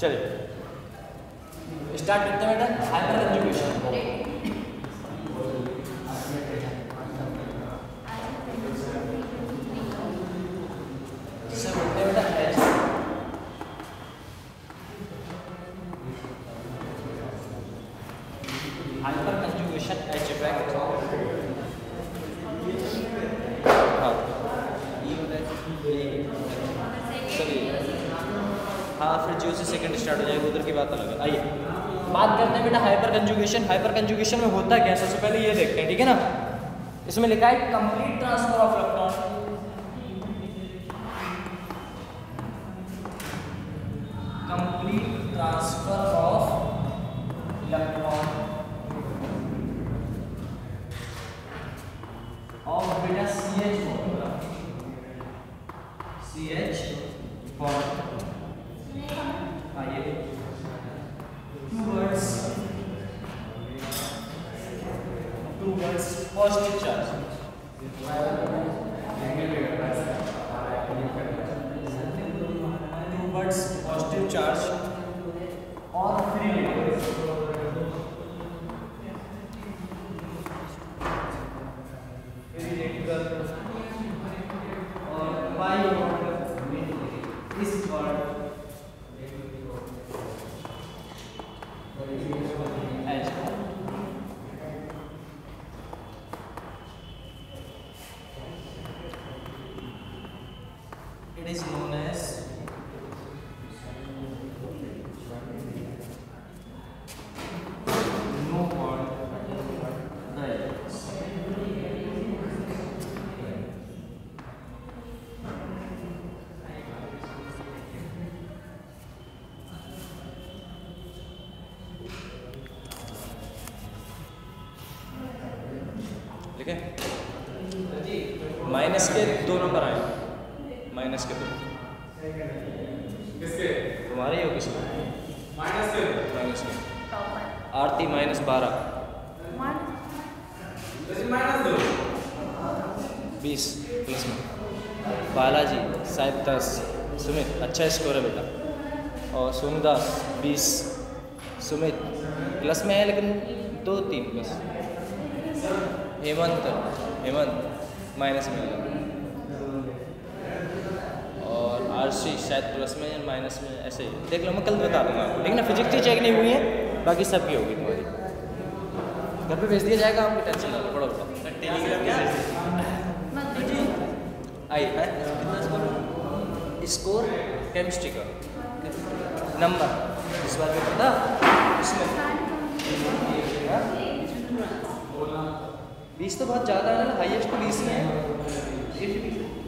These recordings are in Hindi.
चलिए स्टार्ट करते हैं बेटा hyper conjugation. Hyper conjugation H effect. हाँ फिर जो से सेकंड स्टार्ट हो जाएगा उधर की बात अलग है। आइए बात करते हैं बेटा हाइपर कंजुगेशन। हाइपर कंजुगेशन में होता क्या है सबसे पहले ये देखते हैं, ठीक है ना। इसमें लिखा है complete transfer of electron. Complete transfer of electron of बेटा CH बॉन्ड। आइए towards positive charge। towards positive charge और free radical और pi is called H। It is known as no bond diagrams। ठीक है, माइनस के 2 नंबर आए, माइनस के 2 किसके? तुम्हारे हो किसी माइनस के आरती -12 20 प्लस में बालाजी शायद 10 सुमित अच्छा स्कोर है बेटा और सोनदास 20 सुमित प्लस में है लेकिन 2-3 प्लस। हेमंत माइनस में है और आरसी शायद प्लस में माइनस में, ऐसे ही देख लो। मैं कल बता दूंगा आपको, लेकिन फिजिक्स की चेक नहीं हुई है, बाकी सब की होगी तुम्हारी। घर पे भेज दिया जाएगा, आपको टेंशन ना लो, पढ़ो बेटा। टेलीग्राम क्या आई है कितना स्कोर केमिस्ट्री का नंबर इस बार में पता इसमें 20 तो बहुत ज़्यादा है ना, हाईएस्ट तो 20 ही है।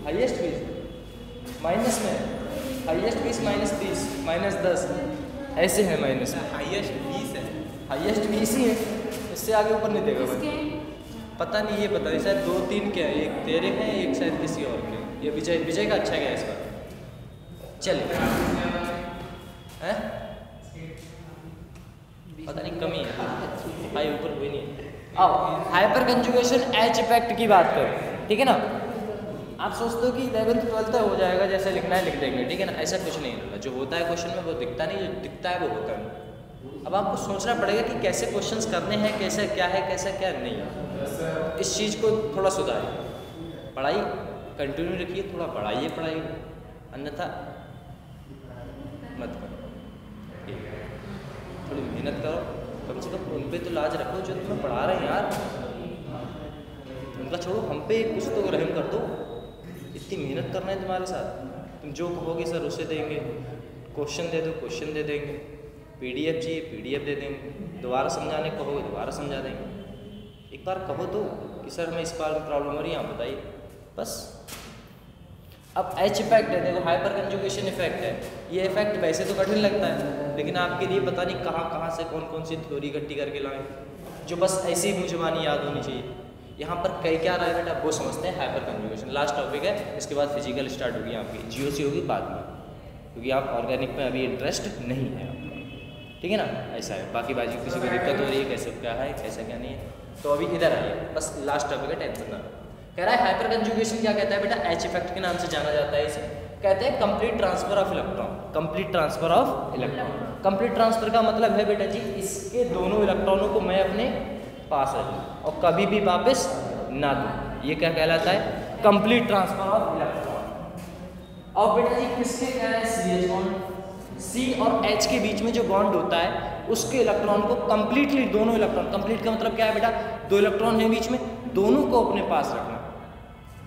हाईएस्ट 20 माइनस में, हाईएस्ट 20 -30 -10 ऐसे है माइनस में। हाईएस्ट 20 है, हाईएस्ट 20 ही है, इससे आगे ऊपर नहीं देगा भाई। पता नहीं, ये पता नहीं, शायद 2-3 क्या है, एक तेरे हैं एक शायद किसी और के। ये विजय का अच्छा गया इस बार। चलिए हैं पता नहीं कमी है, भाई ऊपर कोई नहीं है। आओ हाइपर कंजुगेशन एच इफेक्ट की बात करें, ठीक है ना। आप सोचते हो कि 11th 12th हो जाएगा, जैसे लिखना है लिख देंगे, ठीक है ना। ऐसा कुछ नहीं होता, जो होता है क्वेश्चन में वो दिखता नहीं, जो दिखता है वो होता नहीं। अब आपको सोचना पड़ेगा कि कैसे क्वेश्चंस करने हैं, कैसे क्या है, कैसा क्या नहीं है। इस चीज़ को थोड़ा सुधारिए, पढ़ाई कंटिन्यू रखिए, थोड़ा बढ़ाइए पढ़ाई, अन्यथा मत करो। थोड़ी मेहनत करो, कम से कम उन पे तो लाज रखो जो तुम्हें पढ़ा रहे हैं यार। उनका छोड़ो, हम पे कुछ तो रहम कर दो। इतनी मेहनत करना है तुम्हारे साथ, तुम जो कहोगे सर उसे देंगे, क्वेश्चन दे दो क्वेश्चन दे देंगे, PDF चाहिए PDF दे देंगे, दोबारा समझाने कहोगे दोबारा समझा देंगे। एक बार कहो तो कि सर हमें इस बार में प्रॉब्लम हो रही है, आप बताइए बस। अब एच इफेक्ट है, देखो हाइपर कंजुगेशन इफेक्ट है। ये इफेक्ट वैसे तो कठिन लगता है, लेकिन आपके लिए पता नहीं कहाँ से कौन सी थ्योरी इकट्ठी करके लाएं, जो बस ऐसी ही मुँह जुबानी याद होनी चाहिए। यहाँ पर कई क्या रहा है बेटा वो समझते हैं हाइपर कंजुगेशन। लास्ट टॉपिक है, इसके बाद फिजिकल स्टार्ट होगी आपकी, GOC होगी बाद में, क्योंकि आप ऑर्गेनिक में अभी इंटरेस्ट नहीं है आपका, ठीक है ना। ऐसा है, बाकी बाजी किसी को दिक्कत हो रही है कैसे क्या है कैसा क्या नहीं है, तो अभी इधर आइए, बस लास्ट टॉपिक है, टेंशन ना। कह रहा है हाइपर कंजुगेशन क्या कहता है बेटा, एच इफेक्ट के नाम से जाना जाता है इसे। कहते हैं complete transfer of electron. Complete transfer of electron, complete transfer का मतलब है बेटा जी इसके दोनों इलेक्ट्रॉनों को मैं अपने पास रखूं और कभी भी वापस ना दूं, ये क्या कहलाता है? Complete transfer of electron. और बेटा जी किसके कह रहे हैं? CH bond. C और H के बीच में जो बॉन्ड होता है उसके इलेक्ट्रॉन को कंप्लीटली, दोनों इलेक्ट्रॉन, कंप्लीट का मतलब क्या है बेटा? दो इलेक्ट्रॉन है बीच में, दोनों को अपने पास रखना,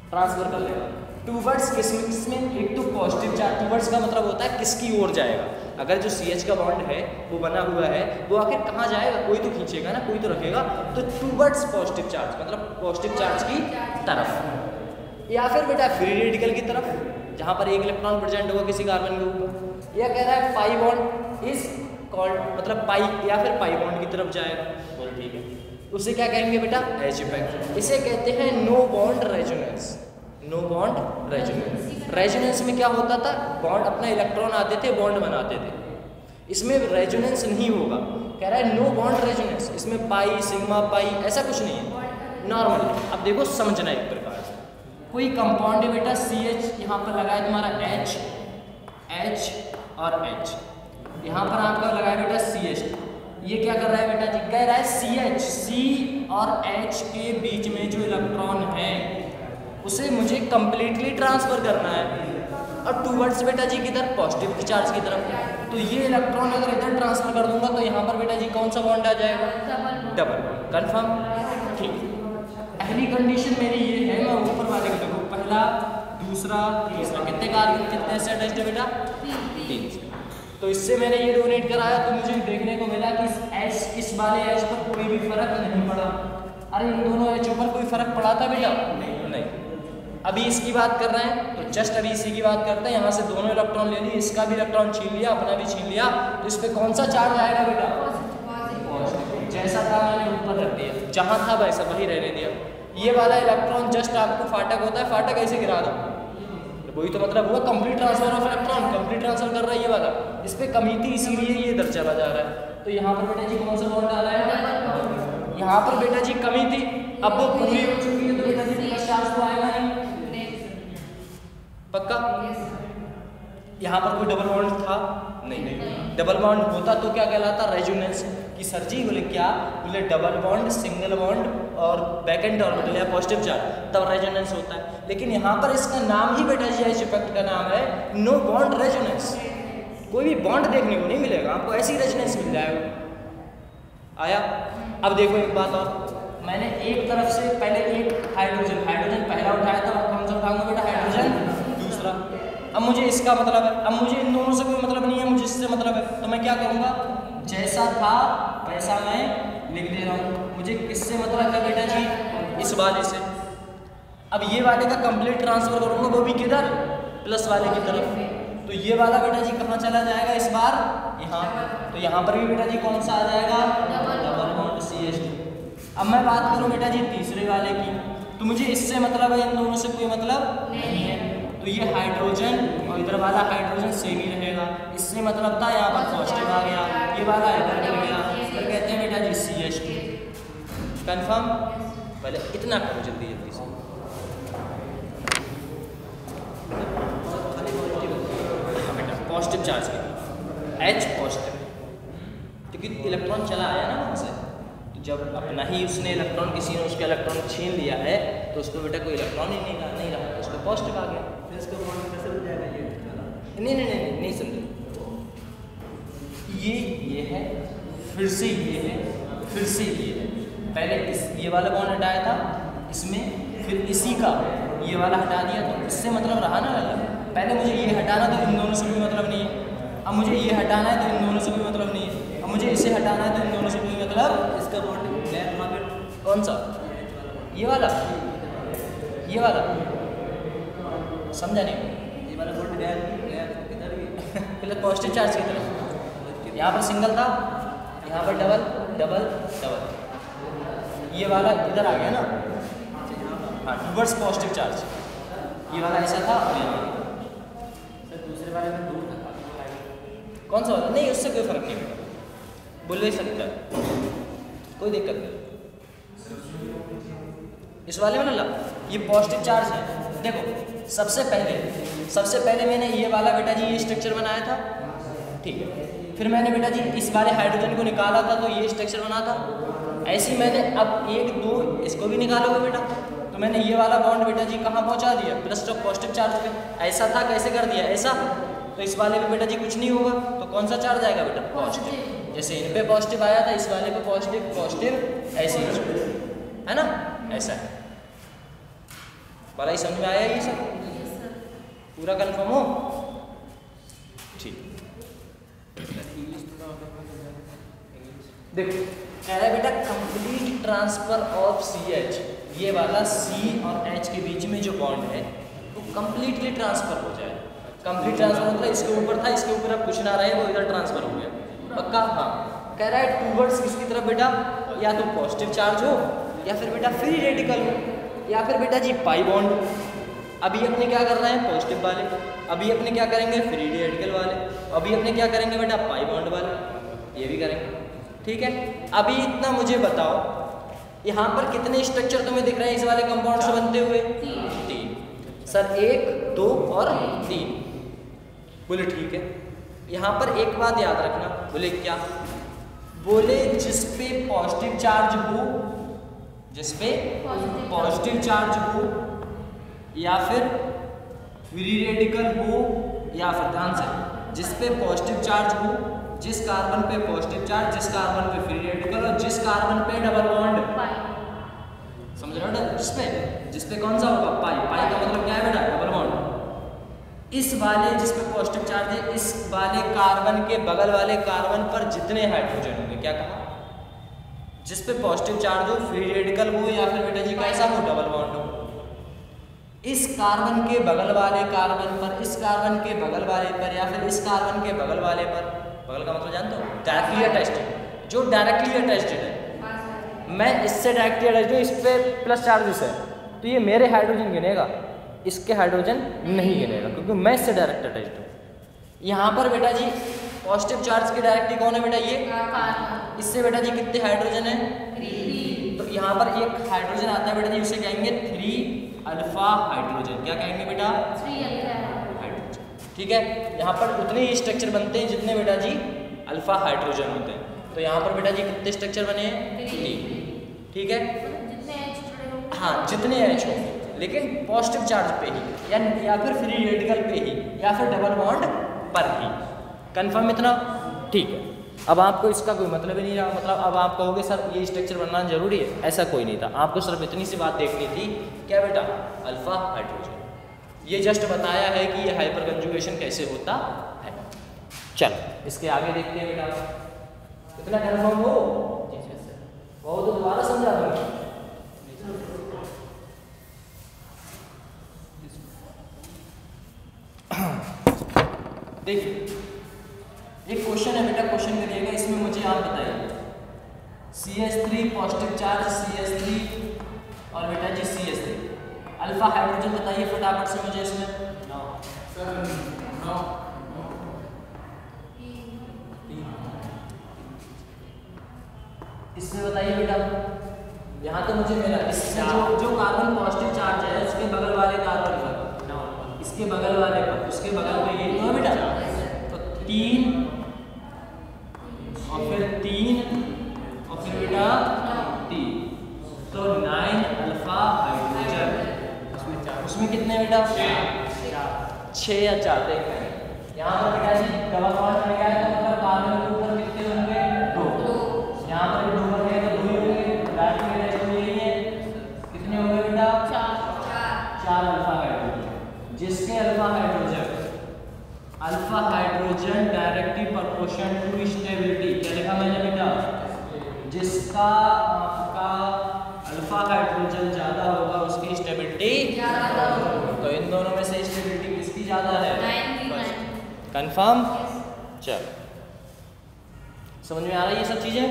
ट्रांसफर कर लेगा। टूवर्ड्स किसमें? एक तो पॉजिटिव चार्ज। टूवर्ड्स का मतलब होता है किसकी ओर जाएगा। अगर जो CH का बॉन्ड है वो बना हुआ है वो आखिर कहाँ जाएगा? कोई तो खींचेगा ना, कोई तो रखेगा, तो टूवर्ड्स पॉजिटिव चार्ज मतलब पॉजिटिव चार्ज की तरफ, या फिर बेटा फ्री रेडिकल की तरफ जहाँ पर एक इलेक्ट्रॉन प्रेजेंट होगा किसी कार्बन के ऊपर। यह कह रहा है पाई बॉन्ड इज कॉल्ड, मतलब पाई या फिर पाई बॉन्ड की तरफ जाएगा। बोल ठीक है, उसे क्या कहेंगे बेटा? H effect. इसे कहते हैं no bond resonance. No bond resonance. Resonance में क्या होता था? बॉन्ड अपना इलेक्ट्रॉन आते थे, बॉन्ड बनाते थे। इसमें रेजोनेंस नहीं होगा। कह रहा है नो बॉन्ड रेजोनेंस। इसमें पाई, सिग्मा, पाई ऐसा कुछ नहीं है, नॉर्मल। अब देखो समझना एक प्रकार से, कोई कंपाउंड है बेटा CH, यहाँ पर लगा है तुम्हारा H, H और H, यहाँ पर आपका लगा है बेटा CH। ये क्या कर रहा है बेटा जी? कह रहा है CH, C और H के बीच में जो इलेक्ट्रॉन है उसे मुझे कंप्लीटली ट्रांसफर करना है और टूवर्ड्स बेटा जी किधर? पॉजिटिव की चार्ज की तरफ। तो ये इलेक्ट्रॉन अगर इधर ट्रांसफर कर दूंगा तो यहाँ पर बेटा जी कौन सा बॉन्ड आ जाएगा? डबल। कंफर्म? ठीक। पहली कंडीशन मेरी ये है, मैं ऊपर वाले को देखो, पहला, दूसरा, तीसरा, कितने कार्बन कितने से अटैच्ड है बेटा? 3। तो इससे मैंने ये डोनेट कराया तो मुझे देखने को मिला कि इस वाले H पर कोई भी फर्क नहीं पड़ा। अरे इन दोनों H पर कोई फर्क पड़ा था बेटा? नहीं। अभी इसकी बात कर रहे हैं तो जस्ट अभी इसी की बात करते हैं। यहाँ से दोनों इलेक्ट्रॉन ले लिए, इसका भी इलेक्ट्रॉन छीन लिया, अपना भी छीन लिया, तो इस पर कौन सा चार्ज आएगा बेटा? पॉजिटिव। जैसा था मैंने ऊपर रख दिया, जहाँ था वैसा वही रहने दिया। ये वाला इलेक्ट्रॉन जस्ट आपको फाटक होता है, फाटक ऐसे गिरा दो, वही तो मतलब हुआ complete transfer of electron. Complete transfer कर रहा है ये वाला, इस पे कमी थी इसीलिए ये इधर चला जा रहा है। तो यहाँ पर बेटा जी कौन सा बॉन्ड आ रहा है? यहाँ पर बेटा जी कमी थी, अब वो पूरी हो चुकी है तो बेटा जी प्लस चार्ज तो आएगा नहीं, पक्का। यहाँ पर कोई डबल बॉन्ड था नहीं, डबल बॉन्ड होता तो क्या कहलाता? रेजोनेंस। कि सर जी बोले क्या? बोले डबल बॉन्ड, सिंगल बॉन्ड और वैकेंट ऑर्बिटल या पॉजिटिव चार्ज, तब रेजोनेंस होता है। लेकिन यहाँ पर इसका नाम ही बेटा जी एच इफेक्ट का नाम है नो बॉन्ड रेजोनेंस। कोई भी बॉन्ड देखने को नहीं मिलेगा आपको, ऐसी रेजोनेंस मिल जाएगा। आया? अब देखो एक बात और, मैंने एक तरफ से पहले एक हाइड्रोजन पहला उठाया था, कौन सा उठाऊंगा बेटा? हाइड्रोजन दूसरा। अब मुझे इसका मतलब है, अब मुझे इन दोनों से कोई मतलब नहीं है, मुझे इससे मतलब है, तो मैं क्या करूँगा? जैसा था वैसा मैं लिख दे रहा हूँ। मुझे किससे मतलब है बेटा जी? इस वाले से। अब ये वाले का कंप्लीट ट्रांसफर करूँगा, वो भी किधर? प्लस वाले की तरफ। तो ये वाला बेटा जी कहाँ चला जाएगा इस बार? यहाँ। तो यहाँ पर भी बेटा जी कौन सा आ जाएगा? Double bond CH2। अब मैं बात करूँ बेटा जी तीसरे वाले की, तो मुझे इससे मतलब है, इन दोनों से कोई मतलब नहीं है। तो ये हाइड्रोजन और इधर वाला हाइड्रोजन सेम ही रहेगा, इससे मतलब था यहाँ पर पॉजिटिव आ गया, ये वाला इधर गिर गया, फिर कहते हैं बेटा जी CH2। कंफर्म? पहले इतना करो जल्दी जल्दी से। हाँ बेटा, पॉजिटिव चार्ज की H पॉजिटिव, क्योंकि इलेक्ट्रॉन चला आया ना वहाँ से, तो जब अपना ही उसने इलेक्ट्रॉन, किसी ने उसका इलेक्ट्रॉन छीन लिया है तो उसको बेटा कोई इलेक्ट्रॉन ही नहीं रहा, तो उसको पॉजिटिव आ गया। नहीं समझे? ये है, फिर से ये है, फिर से ये है। पहले ये वाला बॉन्ड हटाया था इसमें, फिर इसी का ये वाला हटा दिया, तो इससे मतलब रहा ना वाला। पहले मुझे ये हटाना तो इन दोनों से कोई मतलब नहीं है, अब मुझे ये हटाना है तो इन दोनों से कोई मतलब नहीं है, अब मुझे इसे हटाना है तो इन दोनों से कोई मतलब। इसका बॉन्ड कौन सा? ये वाला, ये वाला समझा नहीं? ये वाला बॉन्ड पहले पॉजिटिव चार्ज की तरफ, यहाँ पर सिंगल था, यहाँ पर डबल डबल डबल, ये वाला इधर आ गया ना, हाँ टूवर्ड्स पॉजिटिव चार्ज। ये वाला ऐसा था और सर दूसरे वाले में दूर था, कौन सा वाला? नहीं उससे कोई फर्क नहीं पड़ता, बोल नहीं सकता, कोई दिक्कत नहीं। इस वाले में ना ये पॉजिटिव चार्ज है, देखो सबसे पहले मैंने ये वाला बेटा जी ये स्ट्रक्चर बनाया था, ठीक है। फिर मैंने बेटा जी इस वाले हाइड्रोजन को निकाला था तो ये स्ट्रक्चर बना था। ऐसे ही मैंने अब 1 2 इसको भी निकालोगे बेटा, तो मैंने ये वाला बॉन्ड बेटा जी कहाँ पहुँचा दिया, प्लस ऑफ पॉजिटिव चार्ज पे। ऐसा था, कैसे कर दिया ऐसा, तो इस वाले पे बेटा जी कुछ नहीं होगा, तो कौन सा चार्ज आएगा बेटा, पॉजिटिव। जैसे इन पे पॉजिटिव आया था, इस वाले पे पॉजिटिव, ऐसे ही है ना, ऐसा है। बड़ा ही समझ में आया ये सब, पूरा कंफर्म हो, ठीक। देखो कह रहा है बेटा कंप्लीट ट्रांसफर ऑफ CH, ये वाला C और H के बीच में जो बॉन्ड है वो कंप्लीटली ट्रांसफर हो जाए। कंप्लीट ट्रांसफर मतलब इसके ऊपर था, इसके ऊपर अब कुछ ना रहे, वो इधर ट्रांसफर हो गया पक्का। हाँ, कह रहा है टूवर्ड्स किसकी तरफ बेटा, या तो पॉजिटिव चार्ज हो या फिर बेटा फ्री रेडिकल हो या फिर बेटा जी पाई बॉन्ड। अभी अपने क्या कर रहे हैं, पॉजिटिव वाले, अभी अपने क्या करेंगे, फ्री रेडिकल वाले, अभी अपने क्या करेंगे बेटा, पाई बॉन्ड वाले, ये भी करेंगे, ठीक है। अभी इतना मुझे बताओ, यहाँ पर कितने स्ट्रक्चर तुम्हें दिख रहे हैं इस वाले कंपाउंड से बनते हुए, 3 सर, 1 2 और 3, बोले ठीक है। यहाँ पर एक बात याद रखना, बोले क्या, बोले जिस पे पॉजिटिव चार्ज हो, जिस पे पॉजिटिव चार्ज हो या फिर फ्री रेडिकल हो, या फिर ध्यान से, जिस पे पॉजिटिव चार्ज हो, जिस कार्बन पे पॉजिटिव चार्ज, जिस कार्बन पे फ्री रेडिकल और जिस कार्बन पे डबल बॉन्ड, समझ रहे हो, जिस पे कौन सा होगा, पाई का मतलब क्या है बेटा, डबल बॉन्ड। इस वाले जिस पे पॉजिटिव चार्ज है, इस वाले कार्बन के बगल वाले कार्बन पर जितने हाइड्रोजन होंगे, क्या कहा, जिस पे पॉजिटिव चार्ज हो, फ्री रेडिकल हो या फिर बेटा जी कैसा हो, डबल बॉन्ड हो, इस कार्बन के बगल वाले कार्बन पर, इस कार्बन के बगल वाले पर या फिर इस कार्बन के बगल वाले पर, बगल का मतलब जानते हो, डायरेक्टली अटैच्ड, जो डायरेक्टली अटैच्ड है, मैं इससे डायरेक्टली अटैच्ड हूँ, इस पे प्लस चार्जेस है, तो ये मेरे हाइड्रोजन गिनेगा, इसके हाइड्रोजन नहीं गिनेगा, क्योंकि मैं इससे डायरेक्ट अटैच्ड हूँ। यहाँ पर बेटा जी पॉजिटिव चार्ज के डायरेक्टली कौन है बेटा, ये, इससे बेटा जी कितने हाइड्रोजन है, 3, तो यहाँ पर एक हाइड्रोजन आता है बेटा जी, उसे कहेंगे 3 अल्फा हाइड्रोजन, क्या कहेंगे बेटा, 3 हाइड्रोजन, ठीक है। यहाँ पर उतने ही स्ट्रक्चर बनते हैं जितने बेटा जी अल्फा हाइड्रोजन होते हैं, तो यहाँ पर बेटा जी कितने स्ट्रक्चर बने हैं, 3, ठीक है। हाँ, जितने H होंगे, लेकिन पॉजिटिव चार्ज पे ही या फिर फ्री रेडिकल पे ही या फिर डबल बॉन्ड पर ही, कंफर्म इतना, ठीक है। अब आपको इसका कोई मतलब ही नहीं रहा, मतलब अब आप कहोगे सर ये स्ट्रक्चर बनना जरूरी है, ऐसा कोई नहीं था, आपको सिर्फ इतनी सी बात देखनी थी, क्या बेटा, अल्फा हाइड्रोजन, ये जस्ट बताया है कि ये हाइपर कंजुगेशन कैसे होता है। चलो इसके आगे देखते हैं बेटा, इतना कंफर्म हो, वो तो दोबारा समझा दूंगा। देखिए एक क्वेश्चन है बेटा, क्वेश्चन करिएगा, इसमें मुझे आप बताइए, CH3 पॉजिटिव चार्ज, CH3 और बेटा जी CH3, अल्फा हाइड्रोजन बताइए फटाफट से मुझे इसमें, इसमें बताइए बेटा, यहाँ तो मुझे मिला, इससे जो कार्बन पॉजिटिव चार्ज है उसके बगल वाले कार्बन पर, इसके बगल वाले पर, उसके बगल में ये तो है बेटा, तो 3 और फिर 3 और फिर बेटा 3, तो 9 अल्फा हाइड्रोजन, उसमें कितने बेटा, 6 या 4 देखते हैं। यहाँ पर बेटा जी डबल बॉन्ड बन गया है, तो मतलब कार्बन के ऊपर कितने होंगे, 2, यहाँ पर भी 2 बन गए तो 2 ही होंगे, डायरेक्टली अटैच्ड यही है, कितने होंगे बेटा, 4 अल्फा हाइड्रोजन, जिसके alpha hydrogen directly proportion to stability, क्या लिखा मैंने बेटा, जिसका आपका अल्फा हाइड्रोजन ज्यादा होगा उसकी स्टेबिलिटी ज्यादा, तो इन दोनों में से स्टेबिलिटी किसकी ज्यादा है, कंफर्म। चलो समझ में आ रही है ये सब चीजें।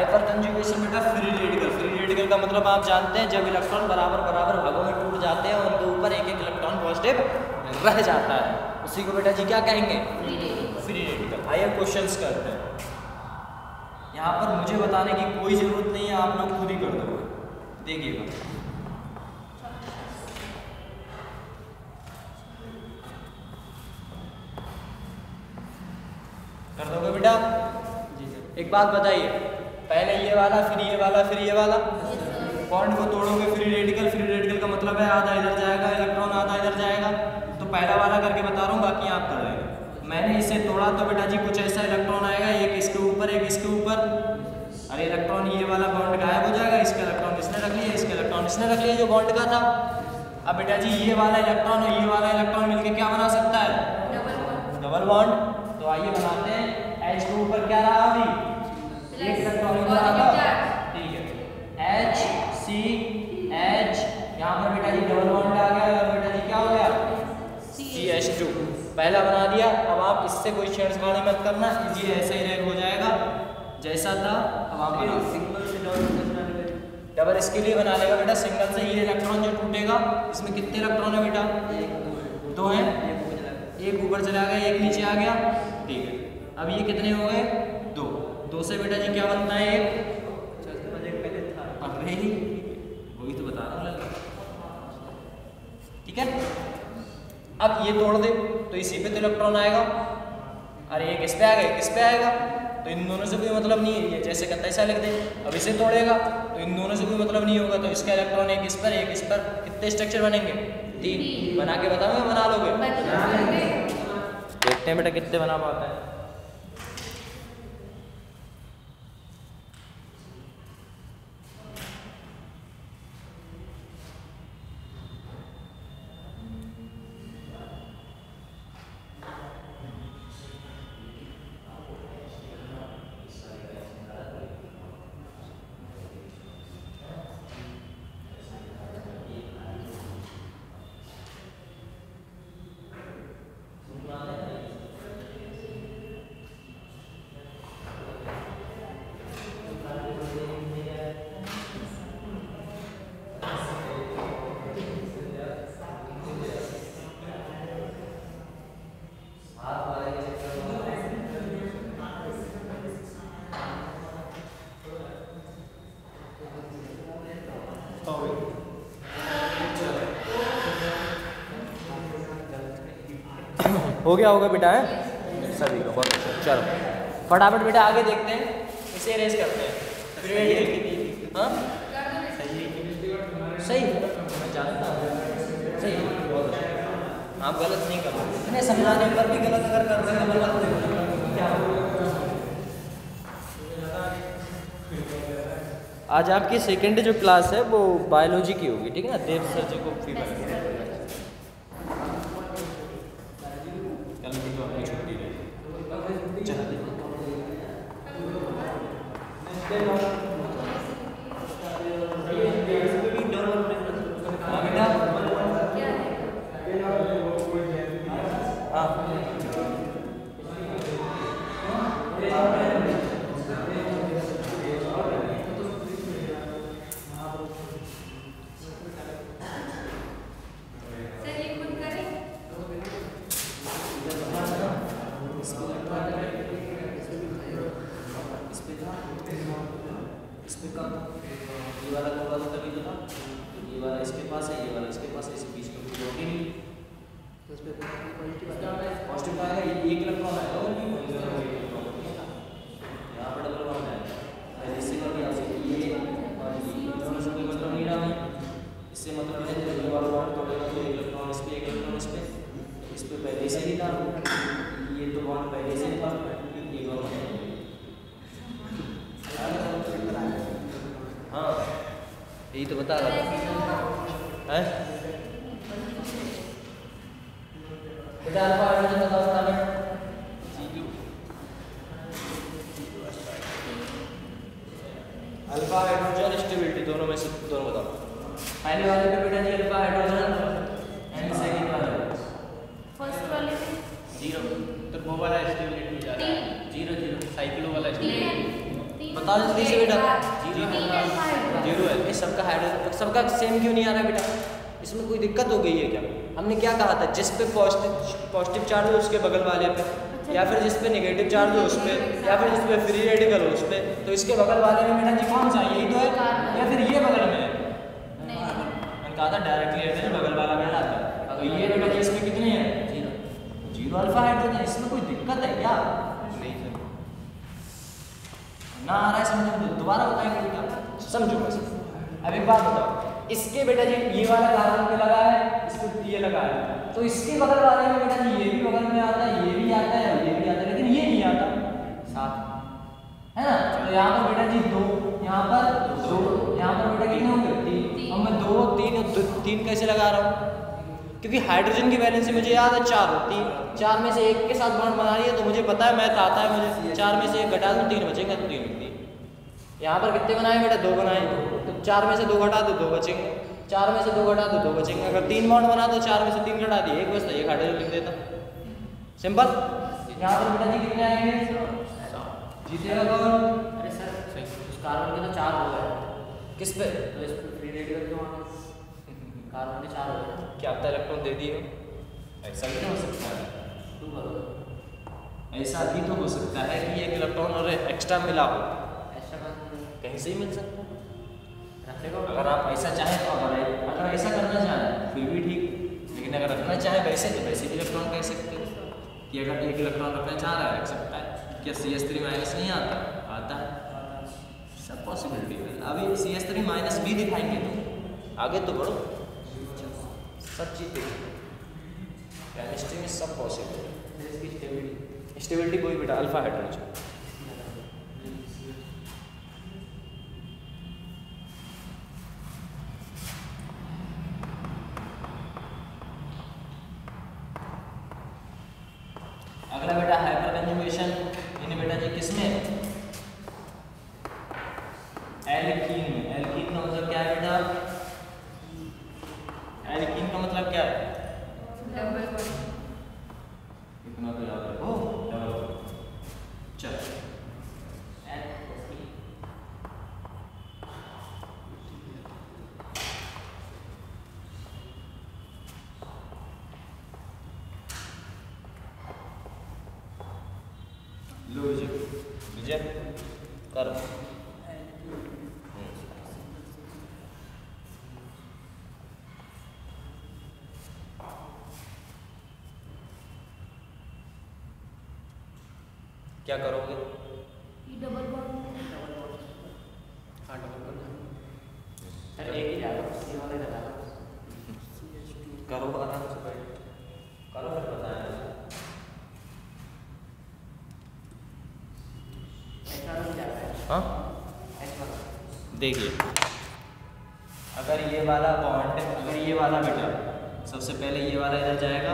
हाइपर कंजुगेशन बेटा फ्री रेडिकल। फ्री रेडिकल का मतलब आप जानते हैं जब इलेक्ट्रॉन बराबर बराबर भागों में टूट जाते हैं और उनके ऊपर एक एक इलेक्ट्रॉन पॉजिटिव रह जाता है, उसी को बेटा जी क्या कहेंगे? Free radical. आइए क्वेश्चंस करते हैं। यहाँ पर मुझे बताने की कोई जरूरत नहीं है, आप लोग खुद ही कर दोगे। देखिएगा कर दोगे बेटा? जी सर। एक बात बताइए, पहले ये वाला फिर ये वाला फिर ये वाला, बॉन्ड को तोड़ोगे फ्री रेडिकल। फ्री रेडिकल का मतलब है आधा इधर जाएगा इलेक्ट्रॉन, आधा इधर जाएगा। तो पहला वाला करके बता रहा हूँ, बाकी आप कर लेंगे। मैंने इसे तोड़ा तो बेटा जी कुछ ऐसा इलेक्ट्रॉन आएगा, एक इसके ऊपर एक इसके ऊपर। अरे इलेक्ट्रॉन ये वाला बॉन्ड गायब हो जाएगा, इसका इलेक्ट्रॉन इसने रख लिया, इसका इलेक्ट्रॉन इसने रख लिया जो बॉन्ड का था। अब बेटा जी ये वाला इलेक्ट्रॉन और ये वाला इलेक्ट्रॉन मिलकर क्या बना सकता है? Double bond. तो आइए बनाते हैं। H के ऊपर क्या रहा अभी? एक इलेक्ट्रॉन इधर आ गया, ठीक है। H C H, यहाँ पर बेटा जी डबल बॉन्ड आ गया और बेटा जी क्या हो गया? CH2 पहला बना दिया। अब आप इससे कोई छेड़छाड़ी मत करना, ये ऐसे ही रैग हो जाएगा जैसा था। अब आप सिंगल से डबल इसके लिए बना लेगा बेटा। सिंगल से ये इलेक्ट्रॉन जो टूटेगा, इसमें कितने इलेक्ट्रॉन है बेटा? दो हैं, एक ऊपर चला गया एक नीचे आ गया, ठीक है। अब ये कितने हो गए? दो। दो से बेटा जी क्या बनता है? एक। अरे वही तो बता रहा हूँ, ठीक है। अब ये तोड़ दे तो इसी पे तो इलेक्ट्रॉन आएगा। अरे एक इस पे आ गया, किस पे आएगा? तो इन दोनों से कोई मतलब नहीं है, ये जैसे का तैसा लिख दे। अब इसे तोड़ेगा तो इन दोनों से कोई मतलब नहीं होगा, तो इसका इलेक्ट्रॉन एक इस पर एक इस पर। कितने स्ट्रक्चर बनेंगे? 3। बना के बताओ या बना लोगे? देखते हैं बेटा कितने बना पाता है। हो गया होगा बेटा है सभी को, बहुत अच्छा। चलो फटाफट बेटा आगे देखते हैं, इसे अरेंज करते हैं। हाँ सही, मैं जानता हूँ सही, बहुत अच्छा। आप गलत नहीं कर रहे, इतने समझाने पर भी गलत अगर कर रहे हैं तो गलत क्या होगा। आज आपकी सेकेंड जो क्लास है वो बायोलॉजी की होगी, ठीक है ना। देव सर जी को फीवर यही तो बता रहा है बेटा। अल्फा हाइड्रोजन बताओ फटाफट। अल्फा हाइड्रोजन स्टेबिलिटी दोनों में से दोनों बताओ। पहले वाले पे बेटा जी अल्फा हाइड्रोजन एंड सेकंड वाले फर्स्ट वाले पे 0, तो वो वाला स्टेबिलिटी जा रहा है 0 0, साइक्लो वाला स्टेबिलिटी बताओ जल्दी से बेटा। तीन अल्फा हाइड्रोजन। जीरो है। इस सबका हाइड्रोजन सबका सेम क्यों नहीं आ रहा है बेटा? इसमें कोई दिक्कत हो गई है क्या? हमने क्या कहा था, जिस पे पॉजिटिव चार्ज हो उसके बगल वाले पे, या फिर जिस पे नेगेटिव चार्ज हो उस पे, या फिर जिस पे फ्री रेडिकल हो उस पे, तो इसके बगल वाले में बेटा जी कौन सा, यही तो है या फिर ये बगल में है? मैंने कहा था डायरेक्टली हाइड्रोजन बगल वाला में आता है। तो ये बेटा जी इसमें कितने हैं? Zero alpha hydrogen. इसमें कोई दिक्कत है क्या? नहीं सर, ना आ रहा है समझो, दोबारा बताएंगे बेटा, समझो बस। अब एक बात बताओ, इसके बेटा जी ये वाला कार्बन पे लगा है, इस पे ये लगा है, तो इसके बगल वाले में बेटा जी ये भी बगल में आता है, ये भी आता है और ये भी आता है, लेकिन ये नहीं आता साथ, है ना? तो यहाँ पर बेटा जी दो, यहाँ पर दो, यहाँ पर बेटा कितने होंगे? तीन। अब मैं दो तीन कैसे लगा रहा हूँ? क्योंकि हाइड्रोजन की वैलेंसी मुझे याद है 4 होती है, 4 में से एक के साथ बॉन्ड बना रही है, तो मुझे पता है, मैथ आता है मुझे, 4 में से एक घटा दूँ 3 बचेंगे, तो 3 लिखती है। यहाँ पर कितने बनाए बेटा? 2 बनाए, तो 4 में से 2 घटा दो 2 बचेंगे, 4 में से 2 घटा दो 2 बचेंगे। अगर 3 बॉन्ड बना तो 4 में से 3 घटा दिए, एक बचता, एक हाइड्रोजन लिख देता, सिंपल। यहाँ पर बेटा जी कितने आएंगे? जीतेगा कौन? अरे सर उस कार्बन के तो 4 हो गए, किस पे? तो इस पे फ्री रेडिकल क्यों आ गए? कार्बन के 4 हो गए, क्या आपका इलेक्ट्रॉन दे दिए? ऐसा भी हो सकता है, ऐसा भी तो हो सकता है कि एक इलेक्ट्रॉन और एक्स्ट्रा मिला हो, कहीं से ही मिल सकता है। अगर आप ऐसा चाहें तो, अगर ऐसा करना चाहें फिर भी ठीक, लेकिन अगर रखना चाहें वैसे तो वैसे भी इलेक्ट्रॉन कह सकते हो कि अगर एक इलेक्ट्रॉन रखना चाह रहा है रख सकता है। क्या CH3 माइनस नहीं आता? आता है, सब पॉसिबिलिटी है। अभी CH3 माइनस भी दिखाएंगे, तो आगे तो बढ़ो, सब चीज़ देखो, केमिस्ट्री में सब पॉसिबल है। इसकी स्टेबिलिटी कोई बेटा अल्फा हाइड्रोजन। अगला बेटा हाइपर कंजुगेशन, यानी बेटा जी किसमें? एल्कीन में। एल्कीन का मतलब क्या है बेटा? एल्कीन का मतलब क्या है? Double bond. इतना तो याद रखो, डबल बॉन्ड। चल लो विजय कर। क्या करोगे? Double bond. हाँ डबल बॉन्ड, अरे एक ही जाएगा, ये वाला ही जाएगा। करो आराम से बैठ करो, फिर बताएं। हाँ देखिए, अगर ये वाला बॉन्ड, अगर ये वाला बेटा सबसे पहले ये वाला इधर जाएगा,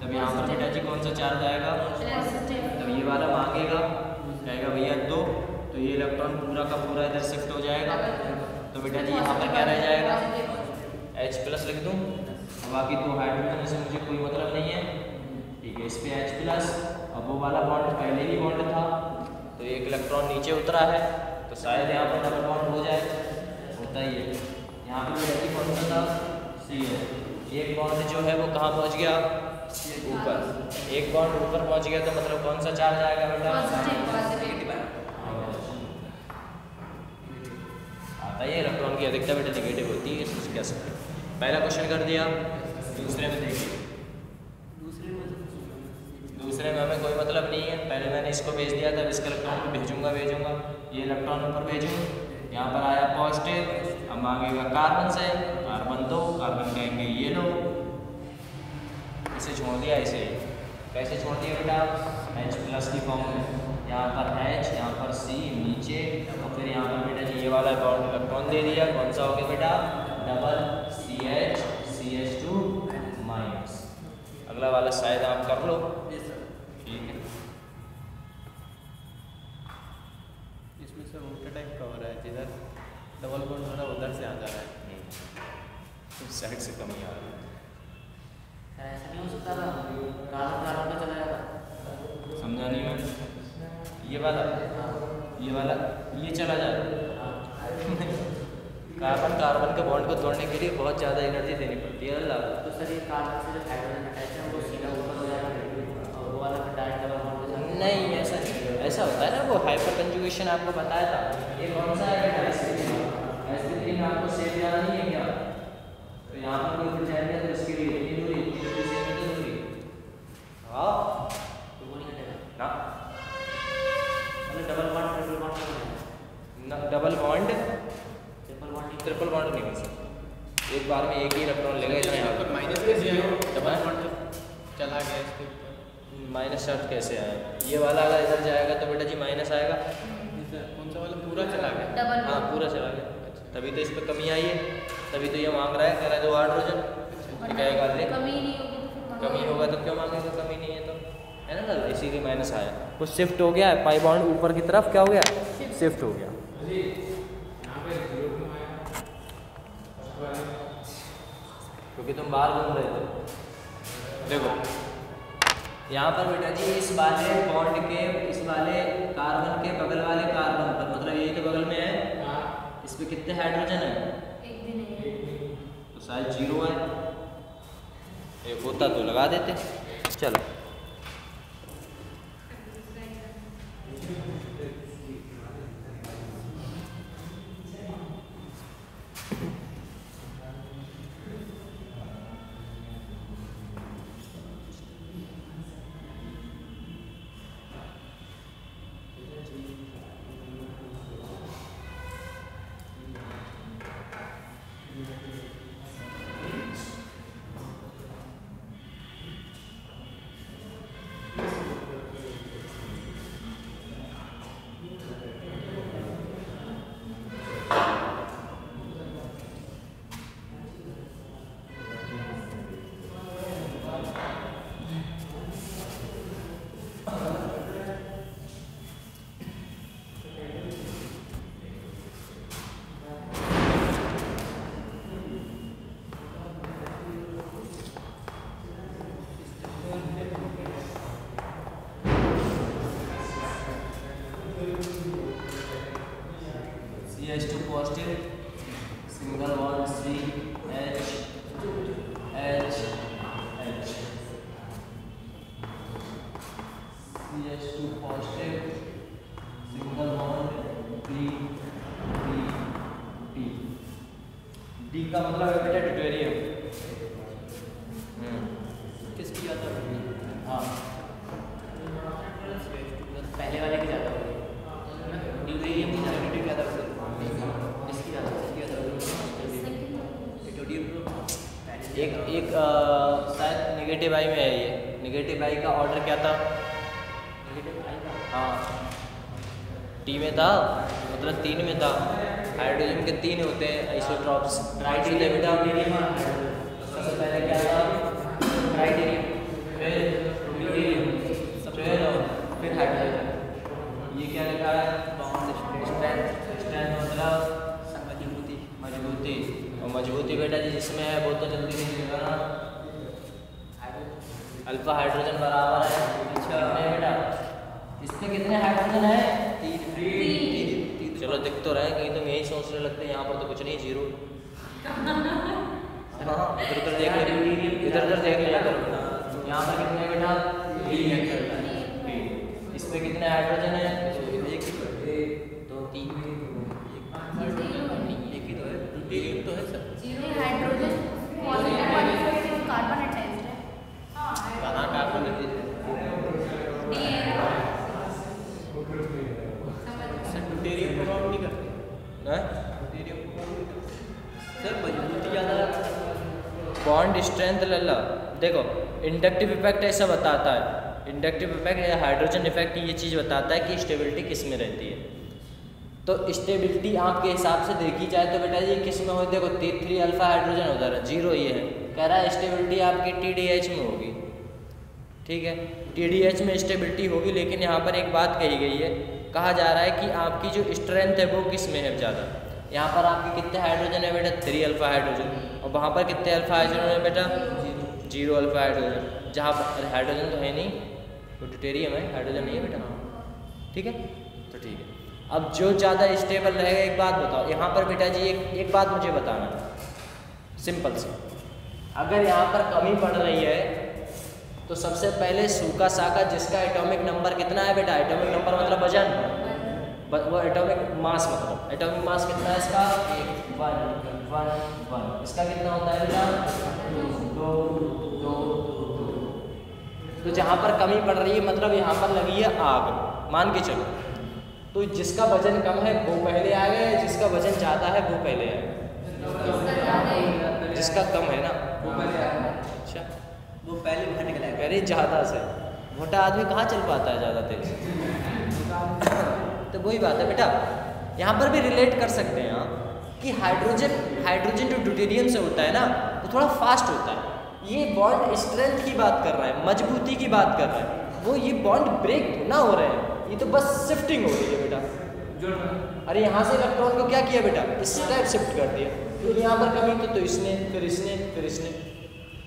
तब यहाँ पर बेटा जी कौन सा चार्ज आएगा? तब ये वाला मांगेगा, कहेगा भैया दो, तो ये इलेक्ट्रॉन पूरा का पूरा इधर शिफ्ट हो जाएगा, तो बेटा जी यहाँ पर क्या रह जाएगा? H+ लिख दूँ, बाकी 2 हाइड्रोजन से मुझे कोई मतलब नहीं है, ठीक है। इस पे H+, अब वो वाला बॉन्ड पहले ही बॉन्ड था, तो एक इलेक्ट्रॉन नीचे उतरा है, तो शायद यहाँ पर डबल बॉन्ड हो जाए, होता ही है। यहाँ पर बेटा जी कौन सा था? CH। एक बॉन्ड जो है वो कहाँ पहुँच गया? ऊपर। एक बॉन्ड ऊपर पहुँच गया, तो मतलब कौन सा चार्ज आएगा बेटा? आता है, इलेक्ट्रॉन की अधिकता बेटा नेगेटिव होती है, इसमें क्या सकते हैं। पहला क्वेश्चन कर दिया। दूसरे में देखिए, दूसरे में हमें कोई मतलब नहीं है, पहले मैंने इसको भेज दिया था, इसके इलेक्ट्रॉन को भेजूंगा, ये इलेक्ट्रॉन ऊपर भेजूँ, यहाँ पर आया पॉजिटिव, अब मांगेगा कार्बन से, कार्बन दो, कार्बन कहेंगे ये लो, इसे छोड़ दिया, इसे कैसे छोड़ दिया बेटा? H+ की फॉर्म में, यहाँ पर H, यहाँ पर C नीचे, और फिर यहाँ पर बेटा जी ये वाला बॉन्ड इलेक्ट्रॉन दे दिया, कौन सा हो गया बेटा? Double CH CH2 minus. अगला वाला शायद आप कर लो, ठीक है। इसमें से उल्टा टाइप का हो रहा है, जिधर डबल बॉन्ड हो रहा है उधर से आ जा रहा है, इस साइड से कम ही आ रहा है। ऐसा नहीं हो सकता था, कार्बन कार्बन पे चला जाता। समझा नहीं मैं? ये वाला ये वाला ये चला जाए। कार्बन के बॉन्ड को तोड़ने के लिए बहुत ज़्यादा एनर्जी देनी पड़ती है। तो सर ये कार्बन से जो हाइड्रोजन अटैच है वो सीधा ऊपर हो जाएगा और वो वाला फिर डायरेक्ट डबल बॉन्ड के साथ। नहीं, ऐसा नहीं, ऐसा होता है ना, वो हाइपर कंजुगेशन आपको बताया था। ये कौन सा है? sp3 में आपको सेफ जाना नहीं है क्या? तो यहाँ पर कोई कुछ जाएगा तो इसके लिए इतनी दूरी से इतनी दूरी। हाँ, तो वो नहीं हटेगा ना मतलब डबल बॉन्ड ट्रिपल बॉन्ड ना, double bond triple bond triple bond नहीं मिल सकता। एक बार में एक ही इलेक्ट्रॉन लेगा इतना यहाँ पर। माइनस कैसे आया? डबल बॉन्ड चला गया इसके ऊपर। माइनस चार्ज कैसे आया? ये वाला अगर इधर जाएगा तो बेटा जी माइनस आएगा। कौन सा वाला पूरा चला गया? डबल हाँ, पूरा चला गया। तभी तो इस पर कमी आई है, तभी तो ये मांग रहा है, कह रहा है 2 हाइड्रोजन। तो कहेगा ले कमी नहीं होगी तो फिर कमी होगा तो क्यों मांगेगा? कमी नहीं है तो, है ना सर, इसीलिए माइनस आया। कुछ शिफ्ट हो गया है, पाई बॉन्ड ऊपर की तरफ क्या हो गया? शिफ्ट हो गया। क्योंकि तुम बाहर घूम रहे थे। देखो यहाँ पर बेटा जी इस वाले बॉन्ड के, इस वाले कार्बन के बगल वाले कार्बन पर, मतलब यही तो बगल में है, इस पे कितने हाइड्रोजन है? एक भी नहीं है। तो शायद 0 है। एक होता तो लगा देते। चलो CH2 positive, single bond CH H H, CH2 positive, single bond D D D। D का मतलब है बेटा ड्यूटेरियम। किसकी ज़्यादा होगी? हाँ, पहले वाले की ज़्यादा होगी ड्यूटेरियम की ज़्यादा नेगेटिव ज़्यादा होगी। इसकी ज़्यादा इसकी ज़्यादा होगी। सेकंड एक एक शायद नेगेटिव आई में है ये। नेगेटिव आई का ऑर्डर क्या था? नेगेटिव आएगा। हाँ, टी में था, मतलब 3 में था। हाइड्रोजन के 3 होते हैं आइसोट्रॉप्स। ट्राइटेरियम बेटा सबसे पहले क्या था? ट्राइटेरियम, फिर हाइड्रोजन। ये क्या लिखा है? स्ट्रेंथ मतलब मजबूती। और मजबूती बेटा जी जिसमें है वो तो जल्दी नहीं मिलेगा ना। अल्फा हाइड्रोजन बराबर है, अच्छा है बेटा, इसमें कितने हाइड्रोजन है? 3। चलो दिख तो रहे, कहीं तुम यही सोचने लगते हैं यहाँ पर तो कुछ नहीं, 0। हाँ, इधर उधर देख ले, इधर उधर देख लिया करो। यहाँ पर कितने बेटा? 3। इसमें कितने हाइड्रोजन है? 1 2 3 एक ही तो है, ड्यूटेरियम तो है sir. Zero hydrogen positive positive carbon attached है। कहाँ कार्बन है? सर ड्यूटेरियम को काउंट नहीं करते। ड्यूटेरियम को काउंट नहीं करते सर, मजबूती ज़्यादा। बॉन्ड स्ट्रेंथ लल्ला देखो, इंडक्टिव इफेक्ट ऐसा बताता है। इंडक्टिव इफेक्ट या हाइड्रोजन इफेक्ट ये चीज़ बताता है कि स्टेबिलिटी किस में रहती है। तो स्टेबिलिटी आपके हिसाब से देखी जाए तो बेटा ये किस में हो? देखो 3 अल्फा हाइड्रोजन उधर है, 0 ये है, कह रहा है स्टेबिलिटी आपकी TDH में होगी। ठीक है, TDH में स्टेबिलिटी होगी, लेकिन यहाँ पर एक बात कही गई है, कहा जा रहा है कि आपकी जो स्ट्रेंथ है वो किस में है ज़्यादा। यहाँ पर आपके कितने हाइड्रोजन है बेटा? 3 अल्फा हाइड्रोजन। और वहाँ पर कितने अल्फा हाइड्रोजन है बेटा? 0 अल्फा हाइड्रोजन। जहाँ पर हाइड्रोजन तो है नहीं, तो ड्यूटेरियम है, हाइड्रोजन नहीं है बेटा। ठीक है, तो ठीक है। अब जो ज़्यादा स्टेबल रहेगा, एक बात बताओ यहाँ पर बेटा जी, एक बात मुझे बताना सिंपल सी, अगर यहाँ पर कमी पड़ रही है तो सबसे पहले सूखा साका जिसका एटॉमिक नंबर कितना है बेटा, एटॉमिक नंबर मतलब वजन, वो एटॉमिक मास मतलब एटॉमिक मास कितना है इसका, 1 इसका कितना होता है बेटा 2। तो जहाँ पर कमी पड़ रही है मतलब यहाँ पर लगी है आग, मान के चलो, तो जिसका वजन कम है वो पहले आ गया, जिसका वजन ज़्यादा है वो पहले आ गया, जिसका कम है ना वो पहले आ गया। अच्छा, वो पहले बाहर निकला है। अरे ज़्यादा से मोटा आदमी कहाँ चल पाता है ज़्यादा तेज। तो वही बात है बेटा, यहाँ पर भी रिलेट कर सकते हैं आप कि हाइड्रोजन जो ड्यूटेरियम से होता है ना वो थोड़ा फास्ट होता है, ये बॉन्ड स्ट्रेंथ की बात कर रहा है, मजबूती की बात कर रहा है, वो ये बॉन्ड ब्रेक ना हो रहे हैं, ये तो बस शिफ्टिंग हो रही है बेटा। अरे यहाँ से इलेक्ट्रॉन को क्या किया बेटा, इस टाइप शिफ्ट कर दिया, तो यहाँ पर कमी तो इसने फिर इसने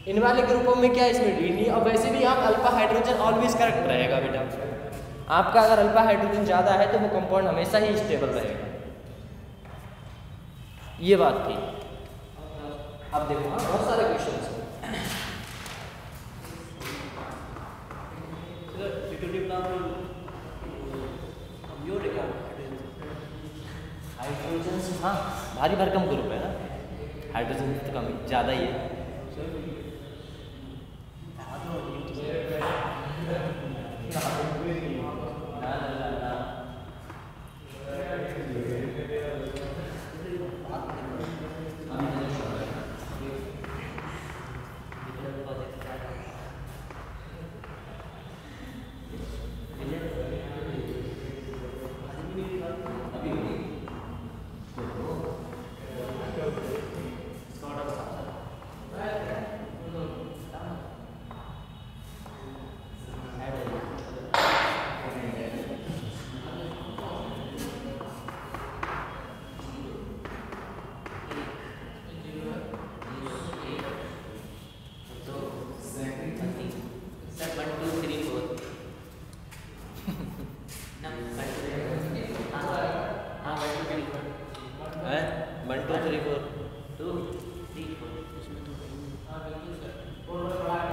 इन वाले ग्रुपों में क्या इसमें डी नहीं। और वैसे भी आप अल्फा हाइड्रोजन ऑलवेज करेक्ट रहेगा बेटा, आपका अगर अल्फा हाइड्रोजन ज़्यादा है तो वो कंपाउंड हमेशा ही स्टेबल रहेगा, ये बात थी। अब देखो बहुत सारे क्वेश्चन हैं। हाइड्रोजन हाँ भारी भरकम ग्रुप है ना, हाइड्रोजन तो कम ज़्यादा ही है।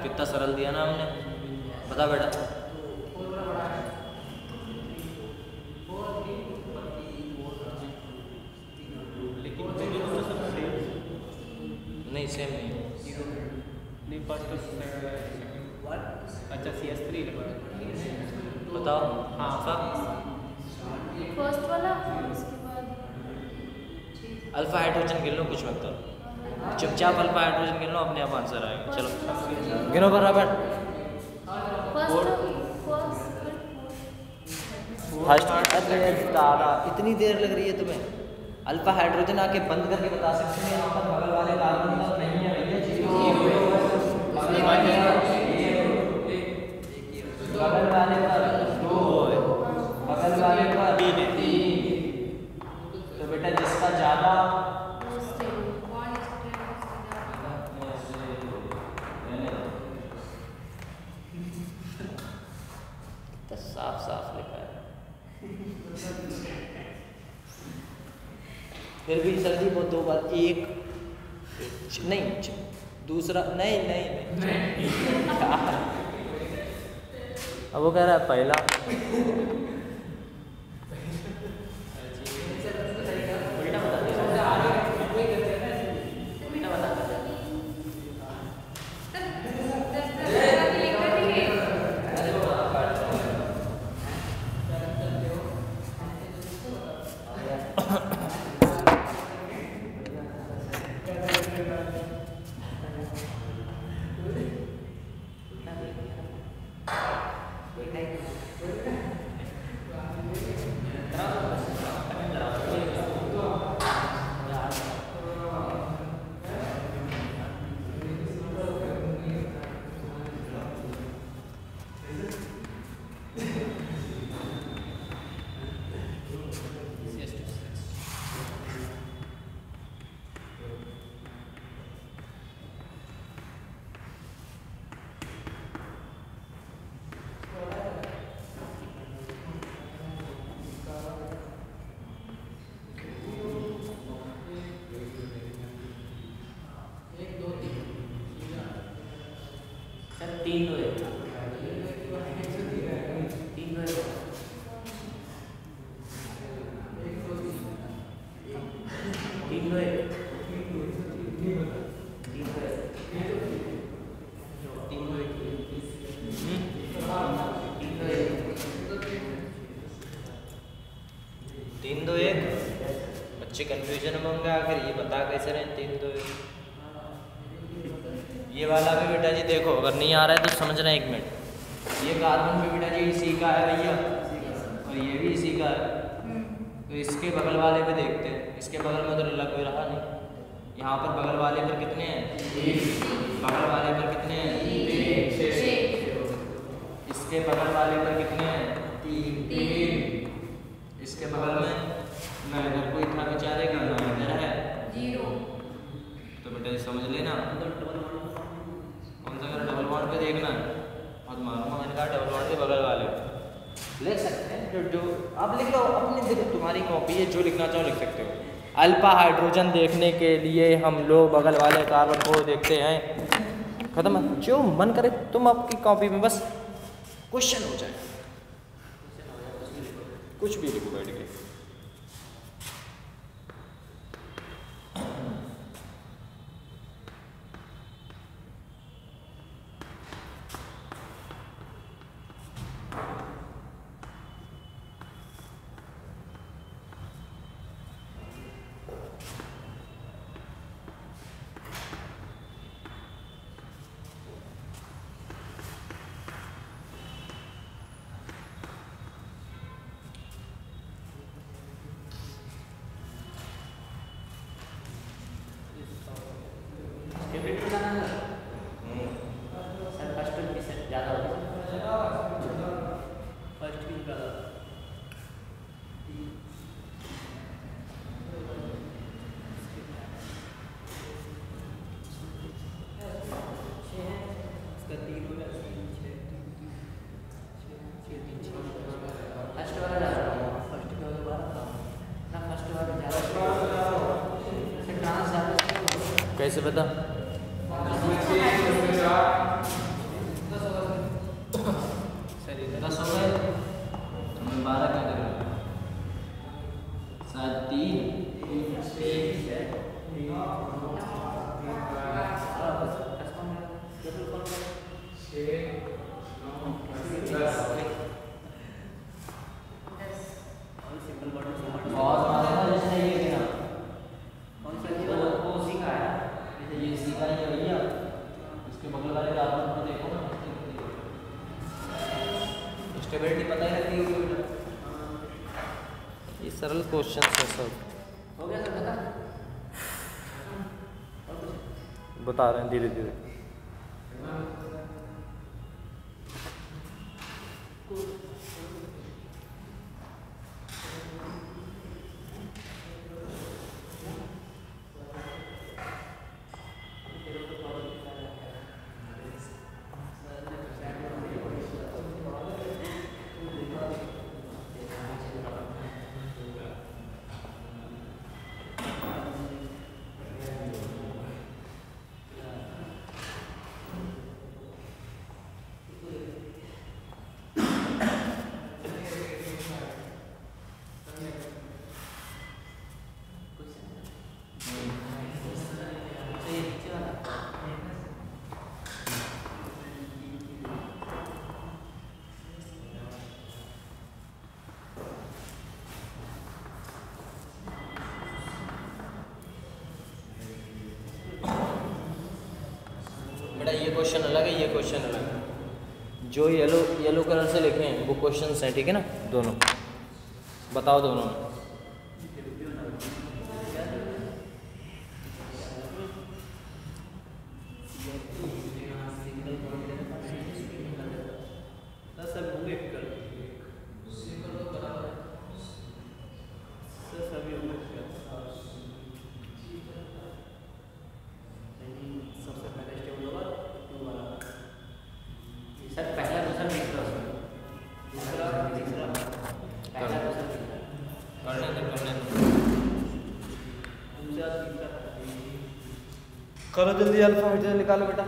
कितना सरल दिया ना हमने, बता बेटा। नहीं सेम नहीं अच्छा CS3 बताओ। हाँ फर्स्ट वाला, उसके बाद अल्फा हाइड्रोजन गिन लो, कुछ मत करो, चुपचाप अल्फा हाइड्रोजन गिन लो, अपने आप आंसर आएगा। चलो गिनो बराबर। फर्स्ट अरे दादा इतनी देर लग रही है तुम्हें, अल्फा हाइड्रोजन आके बंद करके बता सकते हैं यहाँ पर बगल वाले कार्बन तो नहीं है भैया, बगल वाले पर 2 है, बगल वाले पर 3 है, तो बेटा जिसका ज़्यादा साफ लिखा है, फिर भी जल्दी वो 2 बार, एक नहीं दूसरा नहीं अब वो कह रहा है पहला। 3 2 1 3 2 1 3 2 1। बच्चे कंफ्यूजन में होंगे आखिर ये बता कैसे रहे 3 2 1। ये वाला भी बेटा जी देखो, अगर नहीं आ रहा है तो समझना 1 मिनट। ये कार्बन भी बेटा जी इसी का है भैया, और ये भी इसी का है। तो इसके बगल वाले पे देखते हैं। इसके बगल में तो लग कोई रहा नहीं। यहाँ पर बगल वाले पर कितने हैं? बगल वाले पर कितने हैं? 6। इसके बगल वाले पर कितने हैं? 3। इसके बगल में ना इधर कोई था बेचारे का, ना इधर है 0। तो बेटा जी समझ लेना कौन सा अगर डबल बॉन्ड पे देखना है और मालूम मैंने कहा डबल बॉन्ड के बगल वाले लिख सकते हैं। जो आप लिख लो अपनी, देखो तुम्हारी कॉपी है, जो लिखना चाहो लिख सकते हो। अल्फा हाइड्रोजन देखने के लिए हम लोग बगल वाले कार्बन को देखते हैं। खत्म। जो मन करे तुम आपकी कॉपी में बस क्वेश्चन हो जाए, कुछ भी लिखो बैठ के। कैसे पता? सही 10 हो गए, 12 क्या करें? 7 3 स्टेबिलिटी पता ही रहती होगी बेटा। ये सरल क्वेश्चन है सब। हो गया सर? बता रहे हैं धीरे धीरे। ये क्वेश्चन अलग है, ये क्वेश्चन अलग है। जो येलो कलर से लिखे हैं वो क्वेश्चंस हैं, ठीक है ना? दोनों बताओ दोनों में। करो जल्दी, अल्फा हाइड्रोजन निकालो बेटा।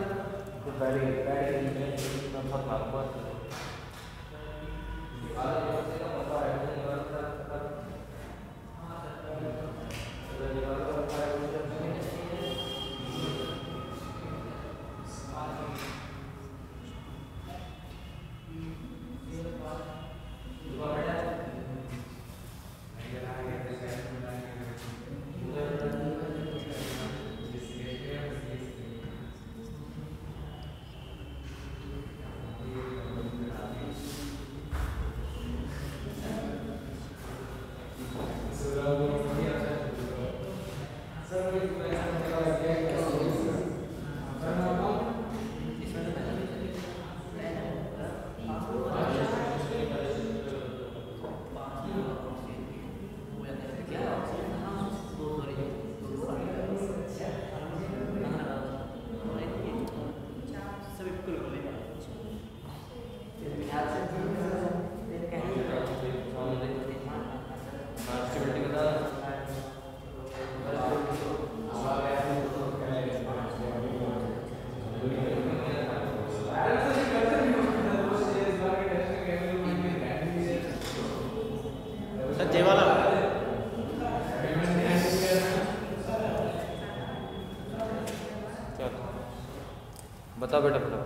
बताओ बेटा बताओ।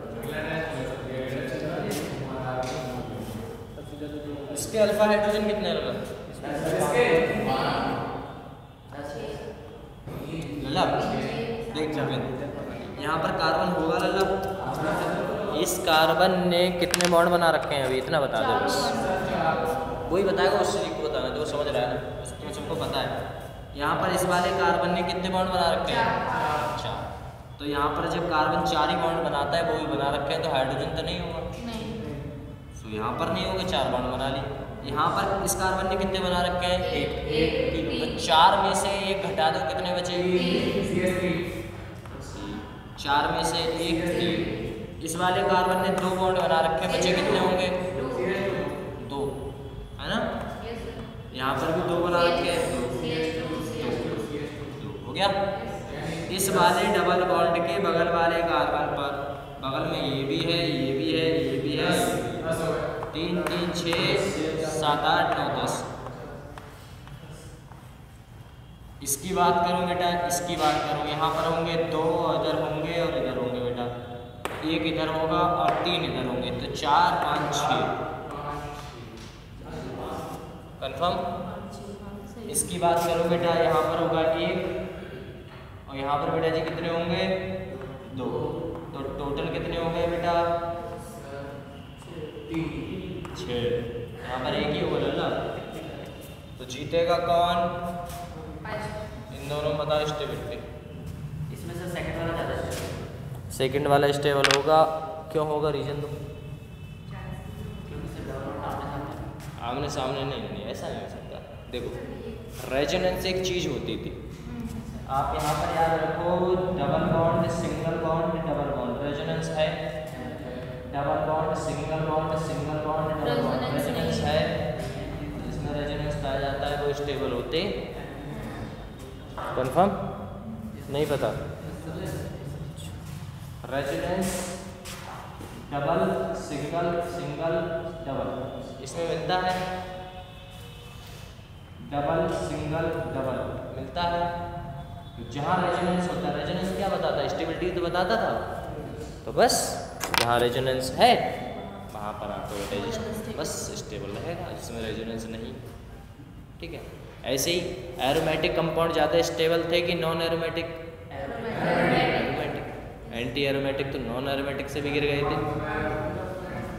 इसके अल्फा हाइड्रोजन कितने हैं लल्ला? देख यहाँ पर कार्बन होगा लल्ला। इस कार्बन ने कितने बॉन्ड बना रखे हैं अभी इतना बता दो बस। वही बताएगा उससे को बताना जो समझ रहा है ना, तो सबको पता है। यहाँ पर इस वाले कार्बन ने कितने बॉन्ड बना रखे हैं? 4। तो यहाँ पर जब कार्बन 4 ही बॉन्ड बनाता है, वो भी बना रखे हैं, तो हाइड्रोजन तो नहीं होगा। तो यहाँ पर नहीं होगा, 4 बॉन्ड बना लिए। यहाँ पर इस कार्बन ने कितने बना रखे हैं? 1। तो 4 में से 1 घटा दो, कितने बचे? 4 में से 1 3। इस वाले कार्बन ने 2 बॉन्ड बना रखे हैं, बचे कितने होंगे? 2, है ना? यहाँ पर भी 2 बना रखे हैं, 2 हो गया। इस वाले डबल बॉन्ड के बगल वाले कार्बन पर, बगल में ये भी है, ये भी है, ये भी है, 3 3 6 7 8 9 10। इसकी बात करूँ बेटा, इसकी बात करूँ, यहाँ पर होंगे 2, इधर होंगे और इधर होंगे बेटा। 1 इधर होगा और 3 इधर होंगे, तो 4 5 6 कंफर्म। इसकी बात करो बेटा, यहाँ पर होगा 1 और यहाँ पर बेटा जी कितने होंगे? 2। तो टोटल कितने हो गए बेटा? 6। यहाँ पर 1 ही होगा ना, तो जीतेगा कौन? इन दोनों बताओ स्टेबिलिटी। इसमें से सेकंड वाला ज़्यादा है। सेकंड वाला स्टेबल होगा। क्यों होगा? रीजन दो। आमने सामने नहीं, ऐसा नहीं हो सकता। देखो, रेजोनेंस एक चीज़ होती थी, आप यहाँ पर याद रखो, double bond single bond double bond, resonance है। Double bond single bond single bond double bond, resonance है। इसमें रेजोनेंस पाया जाता है, वो स्टेबल होते। कंफर्म? नहीं पता? Resonance double single single double, इसमें मिलता है डबल सिंगल डबल मिलता है। जहाँ रेजोनेंस होता है, रेजोनेंस क्या बताता है? स्टेबिलिटी तो बताता था। तो बस जहाँ रेजोनेंस है वहाँ पर आपको रेजिस्टेंस बस स्टेबल रहेगा, जिसमें रेजोनेंस नहीं। ठीक है। ऐसे ही एरोमेटिक कंपाउंड ज़्यादा स्टेबल थे कि non aromatic? Aromatic. Anti aromatic तो नॉन एरोमेटिक से भी गिर गए थे।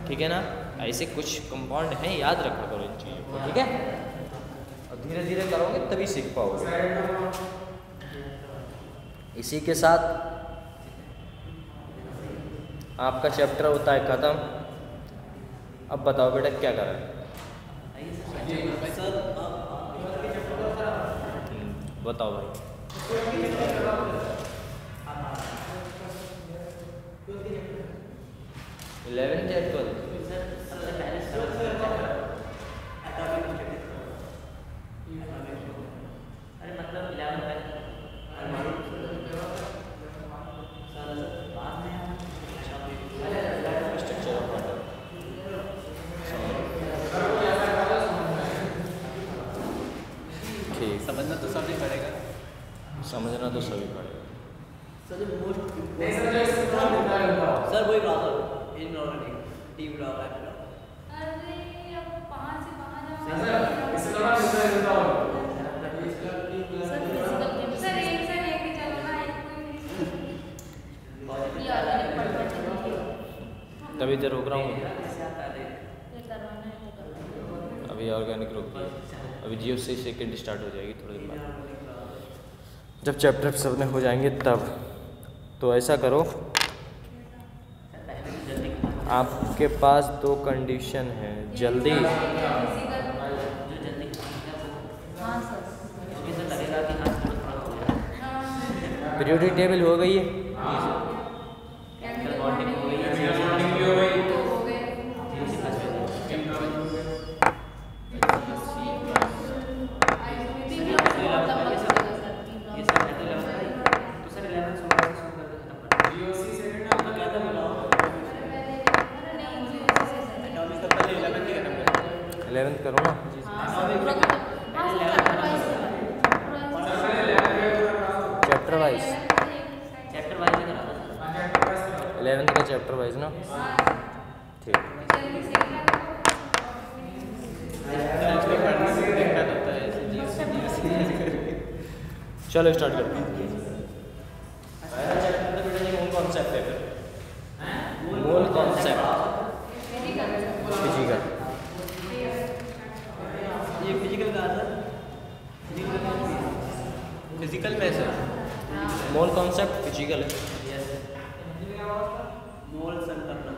ठीक है ना? ऐसे कुछ कंपाउंड हैं, याद रखा करो इन चीज़ों को। ठीक है, और धीरे धीरे करोगे तभी सीख पाओगे। इसी के साथ आपका चैप्टर होता है ख़त्म। अब बताओ बेटा क्या करें? बताओ भाई। 11th या 12th? अरे मतलब 11 बाद में सर जो मोस्ट नहीं सर, जो इसका मिलता है उनका। सर वही रहा सर इन नॉर्मल टीम रहा है अरे अब वहाँ से वहाँ जाओ। सर इसका नाम मिलता है उनका। सर फिजिकल के सर एक से लेके चलो ना, एक कोई यार मैंने पढ़ तभी तो रोक रहा हूँ। ये करवाना है वो करवाना अभी ऑर्गेनिक रोक दिया, अभी जियो से सेकेंड स्टार्ट हो जाएगी थोड़ी देर बाद, जब चैप्टर सबने हो जाएंगे तब। तो ऐसा करो, आपके पास 2 कंडीशन है, जल्दी है। फिजिकल जो जल्दी हाँ सर क्योंकि सर लगेगा कि हाँ थोड़ा हो गया। हाँ पीरियोडिक टेबल हो गई है। केमिकल बॉन्डिंग हो गई है, बॉन्डिंग भी हो गई। तो हो गए। ये सब 11 है तो सर 11 16 से शुरू करके खत्म कर दो। जीओसी सेकंड ना क्या था बताओ। एटॉमिक का पहले 11 नहीं खत्म 11th करो ना। चैप्टर वाइज, चैप्टर वाइज में करा दो सर। 11th का चैप्टर वाइज ना, ठीक। चलो स्टार्ट करते हैं। पहला चैप्टर तो बेटा मूल कॉन्सेप्ट है, फिर मूल कॉन्सेप्ट फिजिकल। ये फिजिकल का सर फिजिकल में सर मूल कॉन्सेप्ट फिजिकल है। मोल संकल्पना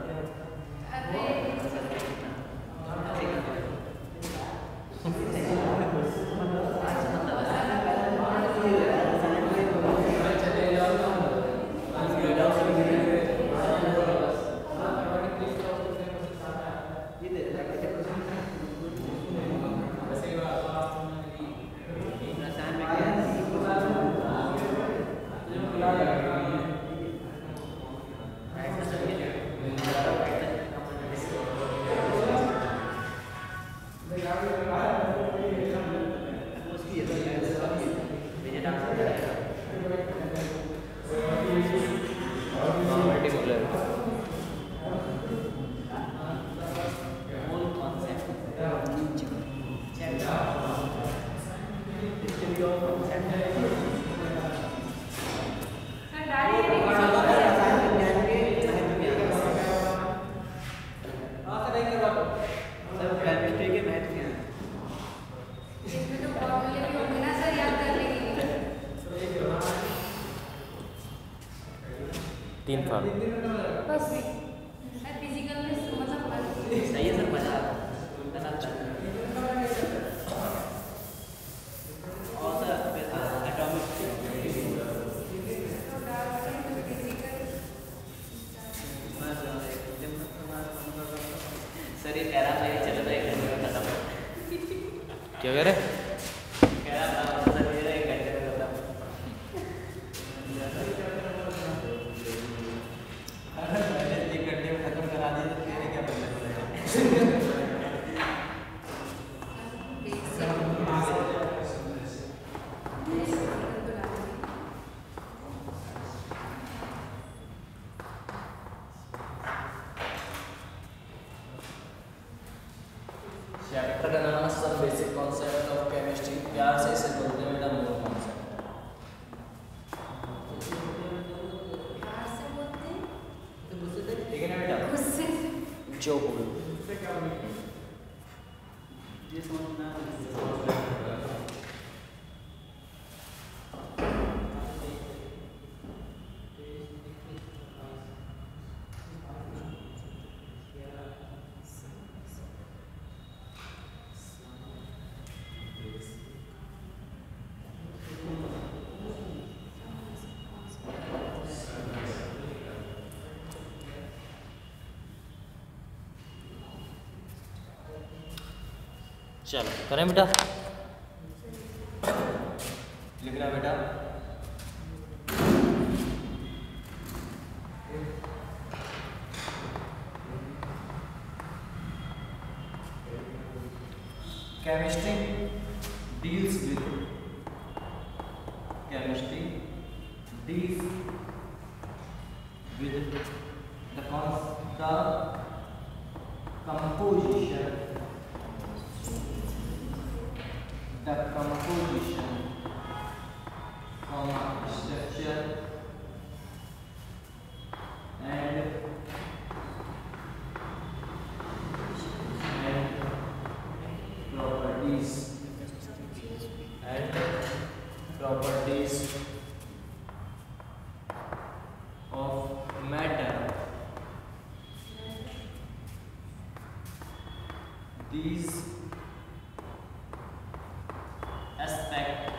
तीन साल बस फिजिकल में मतलब सही है सर, मजा आता है। और सर एटॉमिक सर ये कह रहा था ये चल रहा है 1 घंटे में खत्म। क्या कह रहे? कह रहा था सर ये 1 घंटे में खत्म। अगर 1 घंटे में खत्म करा दिया तो तेरे क्या बनने चैप्टर का नाम है सब बेसिक कॉन्सेप्ट ऑफ केमिस्ट्री। प्यार से इसे बोलते हैं बेटा मूल कॉन्सेप्ट। ठीक है ना बेटा, गुस्से जो बोलो। चलो करें बेटा, लिखना बेटा। Chemistry deals with with the composition structure and properties of matter. These aspects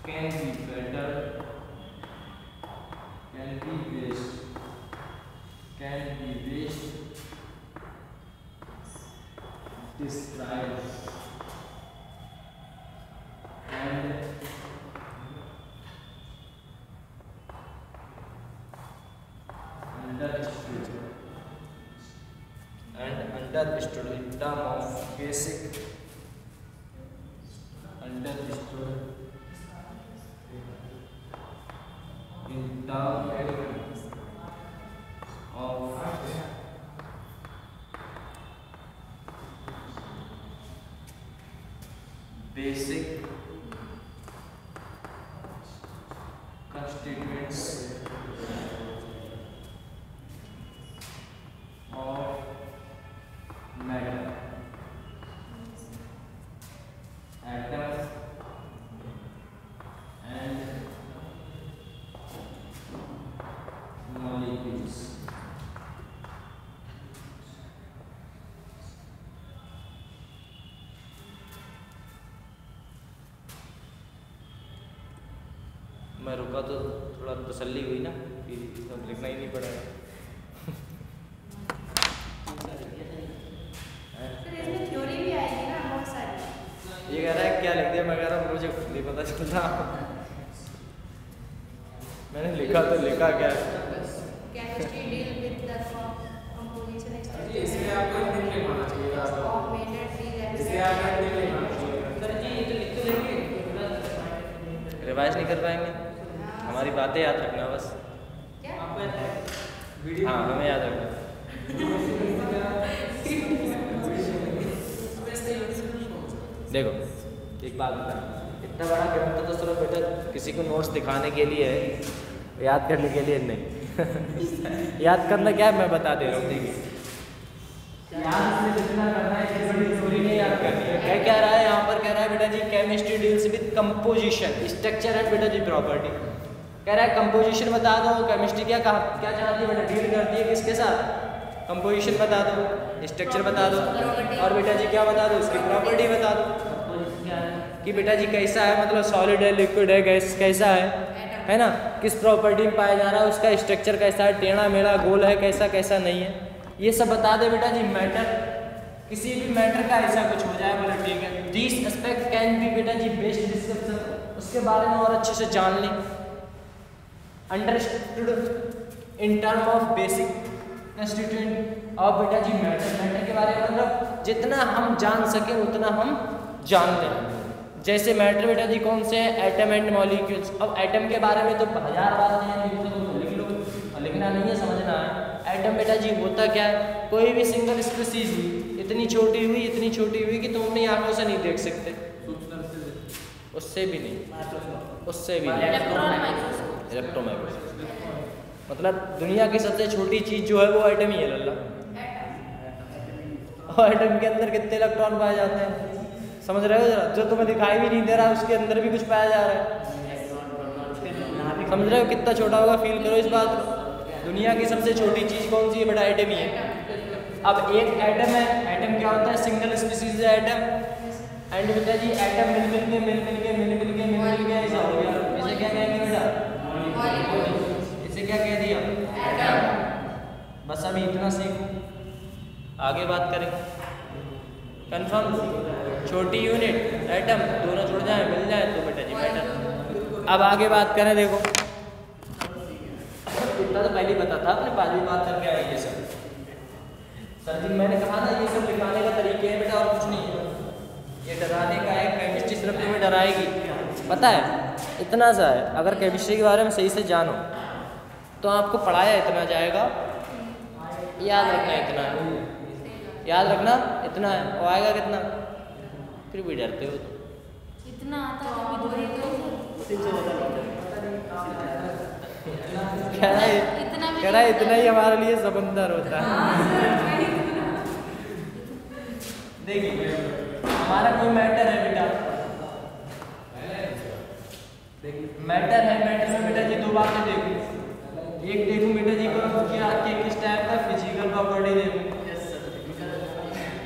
can be better, can be best described and understood in terms of basic understood in terms of basic constituents of matter, atoms and molecules. मैं रुका तो थोड़ा तसल्ली हुई ना कि लिखना ही नहीं पड़ेगा। इसमें थ्योरी भी आएगी ना बहुत सारी। ये कह रहा है क्या लिख दिया, मैं कह रहा हूँ मुझे खुद नहीं पता चलता। मैंने लिखा तो लिखा क्या है? Chemistry deal with the composition इसमें आपको लिख लेना चाहिए। ऑफ मेटल इससे आपको लिख लेना चाहिए। सर जी ये तो लिख तो लेंगे, रिवाइज नहीं कर पाएंगे, हमारी बातें याद रखना बस। क्या? हाँ हमें याद रखना। देखो एक बात बता, इतना बड़ा ग्रंथ तो सिर्फ बेटा किसी को नोट्स दिखाने के लिए है, याद करने के लिए नहीं। याद करना क्या है मैं बता दे रहा हूँ। देखिए याद से जितना करना है, इतनी बड़ी थ्योरी नहीं याद करनी है। क्या कह रहा है यहाँ पर? कह रहा है बेटा जी chemistry deals with composition structure and बेटा जी प्रॉपर्टी। कह रहा है कंपोजिशन बता दो। केमिस्ट्री क्या चाहती है बेटा? डील करती है किसके साथ? कंपोजिशन बता दो, स्ट्रक्चर बता दो और बेटा जी क्या बता दो? उसकी प्रॉपर्टी बता दो कि बेटा जी कैसा है, मतलब सॉलिड है, लिक्विड है, गैस कैसा है ना, किस प्रॉपर्टी में पाया जा रहा है, उसका स्ट्रक्चर कैसा है, टेढ़ा मेढ़ा गोल है, कैसा कैसा नहीं है, ये सब बता दे बेटा जी। मैटर, किसी भी मैटर का ऐसा कुछ हो जाए, बोला ठीक है। दिस एस्पेक्ट कैन बी बेटा जी बेस्ट डिस्कशन, उसके बारे में और अच्छे से जान लें। Understood in term of basic constituent of बेटा जी मैटर, मैटर के बारे में मतलब जितना हम जान सकें उतना हम जान लें। जैसे मैटर बेटा जी कौन से हैं? Atom and molecules. अब एटम के बारे में तो 1000 बातें हैं, लिख लो, लिखना नहीं है, समझना है। एटम बेटा जी होता क्या है? कोई भी सिंगल स्पीसीज हुई, इतनी छोटी हुई कि तुम अपनी आंखों से नहीं देख सकते, उससे भी नहीं, उससे भी नहीं, इलेक्ट्रॉन माइक्रोस्कोप। मतलब दुनिया की सबसे छोटी चीज जो है वो एटम ही है लल्ला। और एटम के अंदर कितने इलेक्ट्रॉन पाए जाते हैं समझ रहे हो? जरा जो तुम्हें दिखाई भी नहीं दे रहा उसके अंदर भी कुछ पाया जा रहा है, समझ रहे हो? कितना छोटा होगा, फील करो इस बात को। दुनिया की सबसे छोटी चीज कौन सी है बेटा? एटम ही है। अब एक एटम है, एटम क्या होता है? सिंगल स्पीसीज है एटम। एंड बेटा जी एटम मिल मिल के ऐसा हो गया। इसे क्या कहेंगे बेटा? इसे क्या कह दिया? बस अभी इतना सीखो, आगे बात करेंगे। कंफर्म? छोटी यूनिट एटम, दोनों जुड़ जाए मिल जाए तो बेटा जी मैटर। अब आगे बात करें, देखो इतना तो पहले ही पता था, आपने बाद में बात करके आए ये सब। सर जी मैंने कहा ना ये सब लिखाने का तरीके है बेटा, और कुछ नहीं है। ये डराने का है, केमिस्ट्री सिर्फ तुम्हें डराएगी, पता है? इतना सा है, अगर केमिस्ट्री के बारे में सही से जानो तो आपको पढ़ाया इतना जाएगा, याद रखना इतना है, याद रखना इतना है, और आएगा कितना? फिर भी डरते हो तो। इतना आता है अभी दो ही तो कह रहा है इतना ही हमारे लिए समंदर होता है। देखिए हमारा कोई मैटर है बेटा, मैटर है, मैटर में बेटा जी दो बातें देखो, एक देखूं बेटा जी को क्या किस टाइप का फिजिकल प्रॉपर्टी देखूं,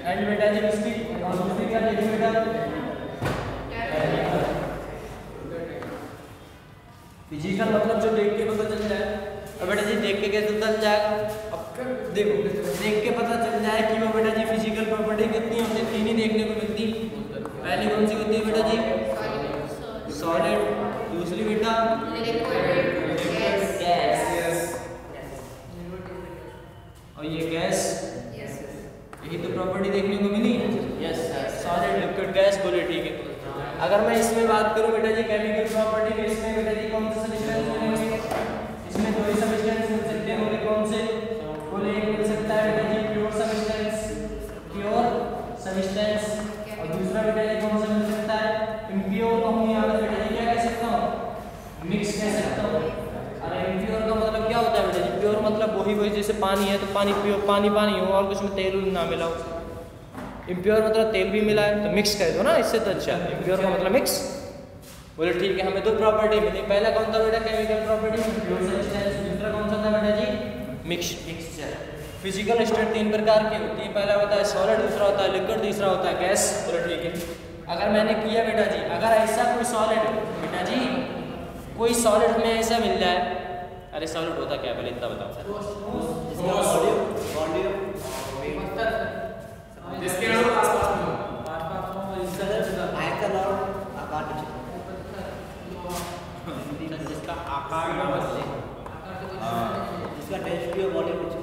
एंड बेटा जी उसकी दूसरी क्या देखूं बेटा, फिजिकल मतलब जो देख के पता चल जाए। अब बेटा जी देख के कैसे पता चल जाएगा? अब देखो देख के पता चल जाए कि वो बेटा जी फिजिकल प्रॉपर्टी कितनी होती है, तीन ही देखने को मिलती। पहली कौन सी होती है बेटा जी? सॉलिड। दूसरी बेटा गैस, और ये गैस, यही तो प्रॉपर्टी देखने को मिली। Yes sir, solid liquid gas बोले, ठीक है। अगर मैं इसमें बात करूं बेटा जी केमिकल प्रॉपर्टी में, इसमें बेटा जी कौन से सब्सटेंस मिलेंगे? इसमें दो ही सब्सटेंस मिल सकते हैं, बोले कौन से? बोले एक मिल सकता है बेटा जी प्योर सब्सटेंस, प्योर सब्सटेंस, और दूसरा बेटा जी कौन सा मिल सकता है? इम्प्योर को हम यहाँ पे बेटा जी क्या कह सकता हूँ? मिक्स कह सकता हूँ। अरे इम्प्योर का मतलब क्या होता है बेटा जी? प्योर मतलब वही जैसे पानी है तो पानी प्योर, पानी हो और कुछ में तेल ना मिला हो। इम्प्योर मतलब तेल भी मिला है तो मिक्स कर दो ना, इससे तो अच्छा है। इम्प्योर का मतलब मिक्स। बोले ठीक है, हमें दो प्रॉपर्टी मिली। पहला कौन था बेटा? Chemical property, pure substance. दूसरा कौन सा था बेटा जी? मिक्सचर। फिजिकल स्टेट तीन प्रकार की होती है, पहला होता है सॉलिड, दूसरा होता है लिक्विड, तीसरा होता है गैस। बोले ठीक है। अगर मैंने किया बेटा जी, अगर ऐसा कोई सॉलिड बेटा जी, कोई सॉलिड में ऐसा मिल जाए, अरे सॉलिड होता क्या पहले इतना बताओ सर। जिसके आसपास में हो, जिसका आकार ना बदले, जिसका डेंसिटी ऑफ वॉल्यूम कुछ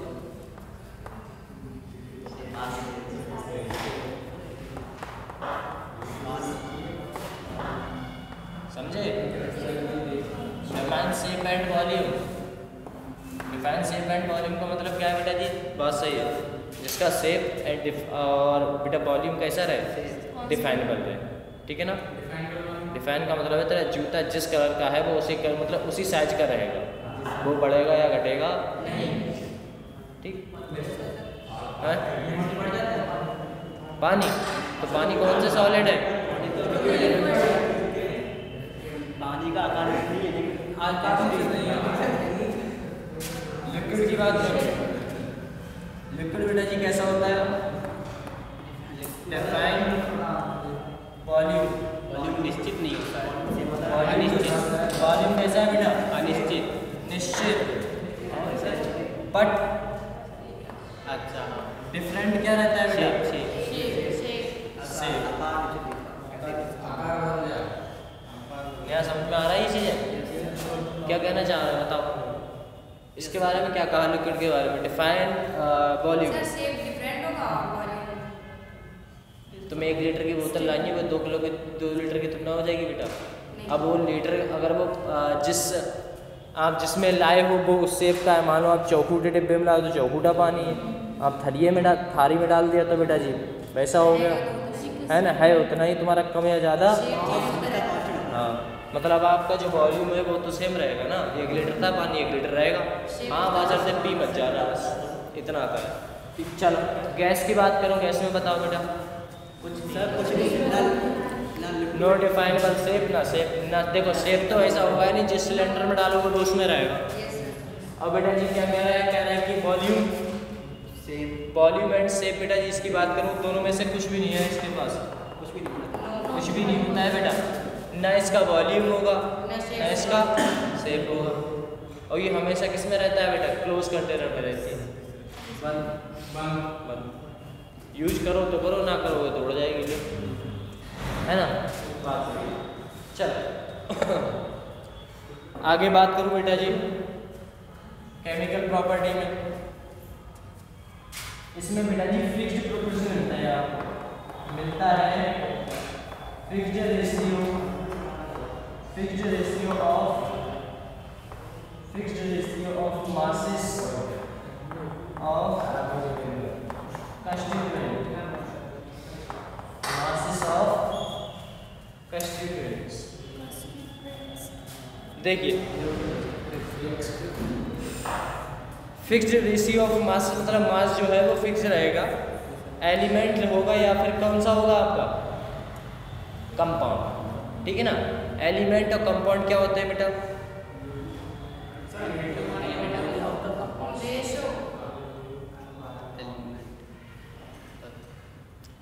समझे? Define shape and volume. Define shape and volume का मतलब क्या है बेटा जी? बात सही है, जिसका शेप एंड और बेटा वॉल्यूम कैसा रहे, डिफाइनेबल रहे, ठीक है ना। डिफाइन का मतलब है तेरा जूता जिस कलर का है वो उसी का मतलब उसी साइज का रहेगा, वो बढ़ेगा या घटेगा नहीं, ठीक है। पानी, तो पानी कौन सा सॉलिड है? पानी का आकार नहीं है, लिक्विड की बात करो, लिक्विड बेटा जी कैसा होता है? डिफाइन वॉल्यूम, वॉल्यूम निश्चित नहीं होता है। अनिश्चित। वॉल्यूम कैसा है बेटा? अनिश्चित, निश्चित, बट अच्छा, डिफरेंट क्या रहता है बेटा? शेप क्या समझ में आ रहा है ये चीज़? क्या कहना चाह रहे हैं बताओ, इसके बारे में क्या कहा लिक्विड के बारे में? Define volume. Sir shape different होगा और वॉल्यूम। तुम्हें 1 लीटर की बोतल लानी है, 2 किलो की 2 लीटर की तुम ना हो जाएगी बेटा। अब वो लीटर अगर वो आप जिसमें लाए हो वो उस शेप का है, मान लो आप चौकूटे डिब्बे में लाए तो चौकूटा पानी है, आप थाली में डाल दिया तो बेटा जी वैसा हो गया, है ना, है उतना ही तुम्हारा कम या ज़्यादा। हाँ, मतलब आपका जो वॉल्यूम है वो तो सेम रहेगा ना, 1 लीटर था पानी 1 लीटर रहेगा। हाँ, बाजार से पी मत जाना, बस इतना आता है। चलो गैस की बात करो, गैस में बताओ बेटा। कुछ सर कुछ नहीं, नो डिफाइनेबल शेप ना शेप ना, देखो शेप तो ऐसा होगा नहीं जिस सिलेंडर में डालोगे वो उसमें रहेगा। अब बेटा जी क्या कह रहा है कि वॉल्यूम, वॉल्यूम एंड शेप बेटा जी इसकी बात करूँ दोनों में से कुछ भी नहीं है इसके पास, कुछ भी नहीं होता है बेटा, ना इसका वॉल्यूम होगा ना इसका शेप होगा, और ये हमेशा किस में रहता है बेटा? क्लोज कंटेनर में रहती है, बंद। यूज करो तो करो, ना करोगे तो उड़ जाएगी, है ना। चल आगे बात करूं बेटा जी केमिकल प्रॉपर्टी में, इसमें बेटा जी फिक्स्ड प्रोपोर्शन मिलता है, आपको मिलता है fixed ratio ratio of masses of constituent, masses of constituents. देखिए फिक्स्ड रेशियो ऑफ मास मतलब मास जो है वो फिक्स रहेगा, एलिमेंट होगा या फिर कौन सा होगा आपका कंपाउंड, ठीक है ना। एलिमेंट और कंपाउंड क्या होते हैं बेटा?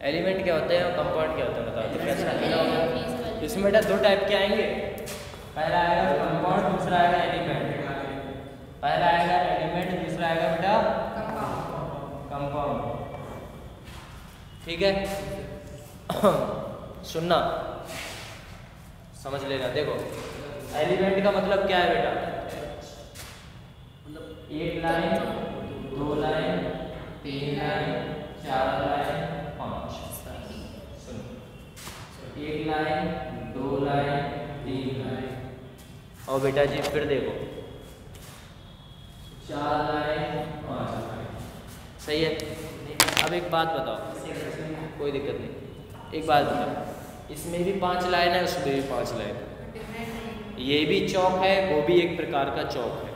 एलिमेंट क्या होते हैं और कंपाउंड क्या होते हैं, बताओ डिफरेंस। इसमें बेटा दो टाइप के आएंगे, पहला आएगा कंपाउंड, दूसरा आएगा एलिमेंट। पहला आएगा एलिमेंट, दूसरा आएगा बेटा कंपाउंड, ठीक है। सुनना समझ लेना। देखो एलिमेंट का मतलब क्या है बेटा? एक लाइन, दो लाइन, तीन लाइन, चार लाइन, पांच। सुनो, एक लाइन, दो लाइन, तीन लाइन, और बेटा जी फिर देखो चार लाइन, पांच लाइन, सही है। अब एक बात बताओ, कोई दिक्कत नहीं, एक बात बताओ, इसमें भी 5 लाइन है, उसमें भी 5 लाइन है, ये भी चौक है, वो भी एक प्रकार का चौक है।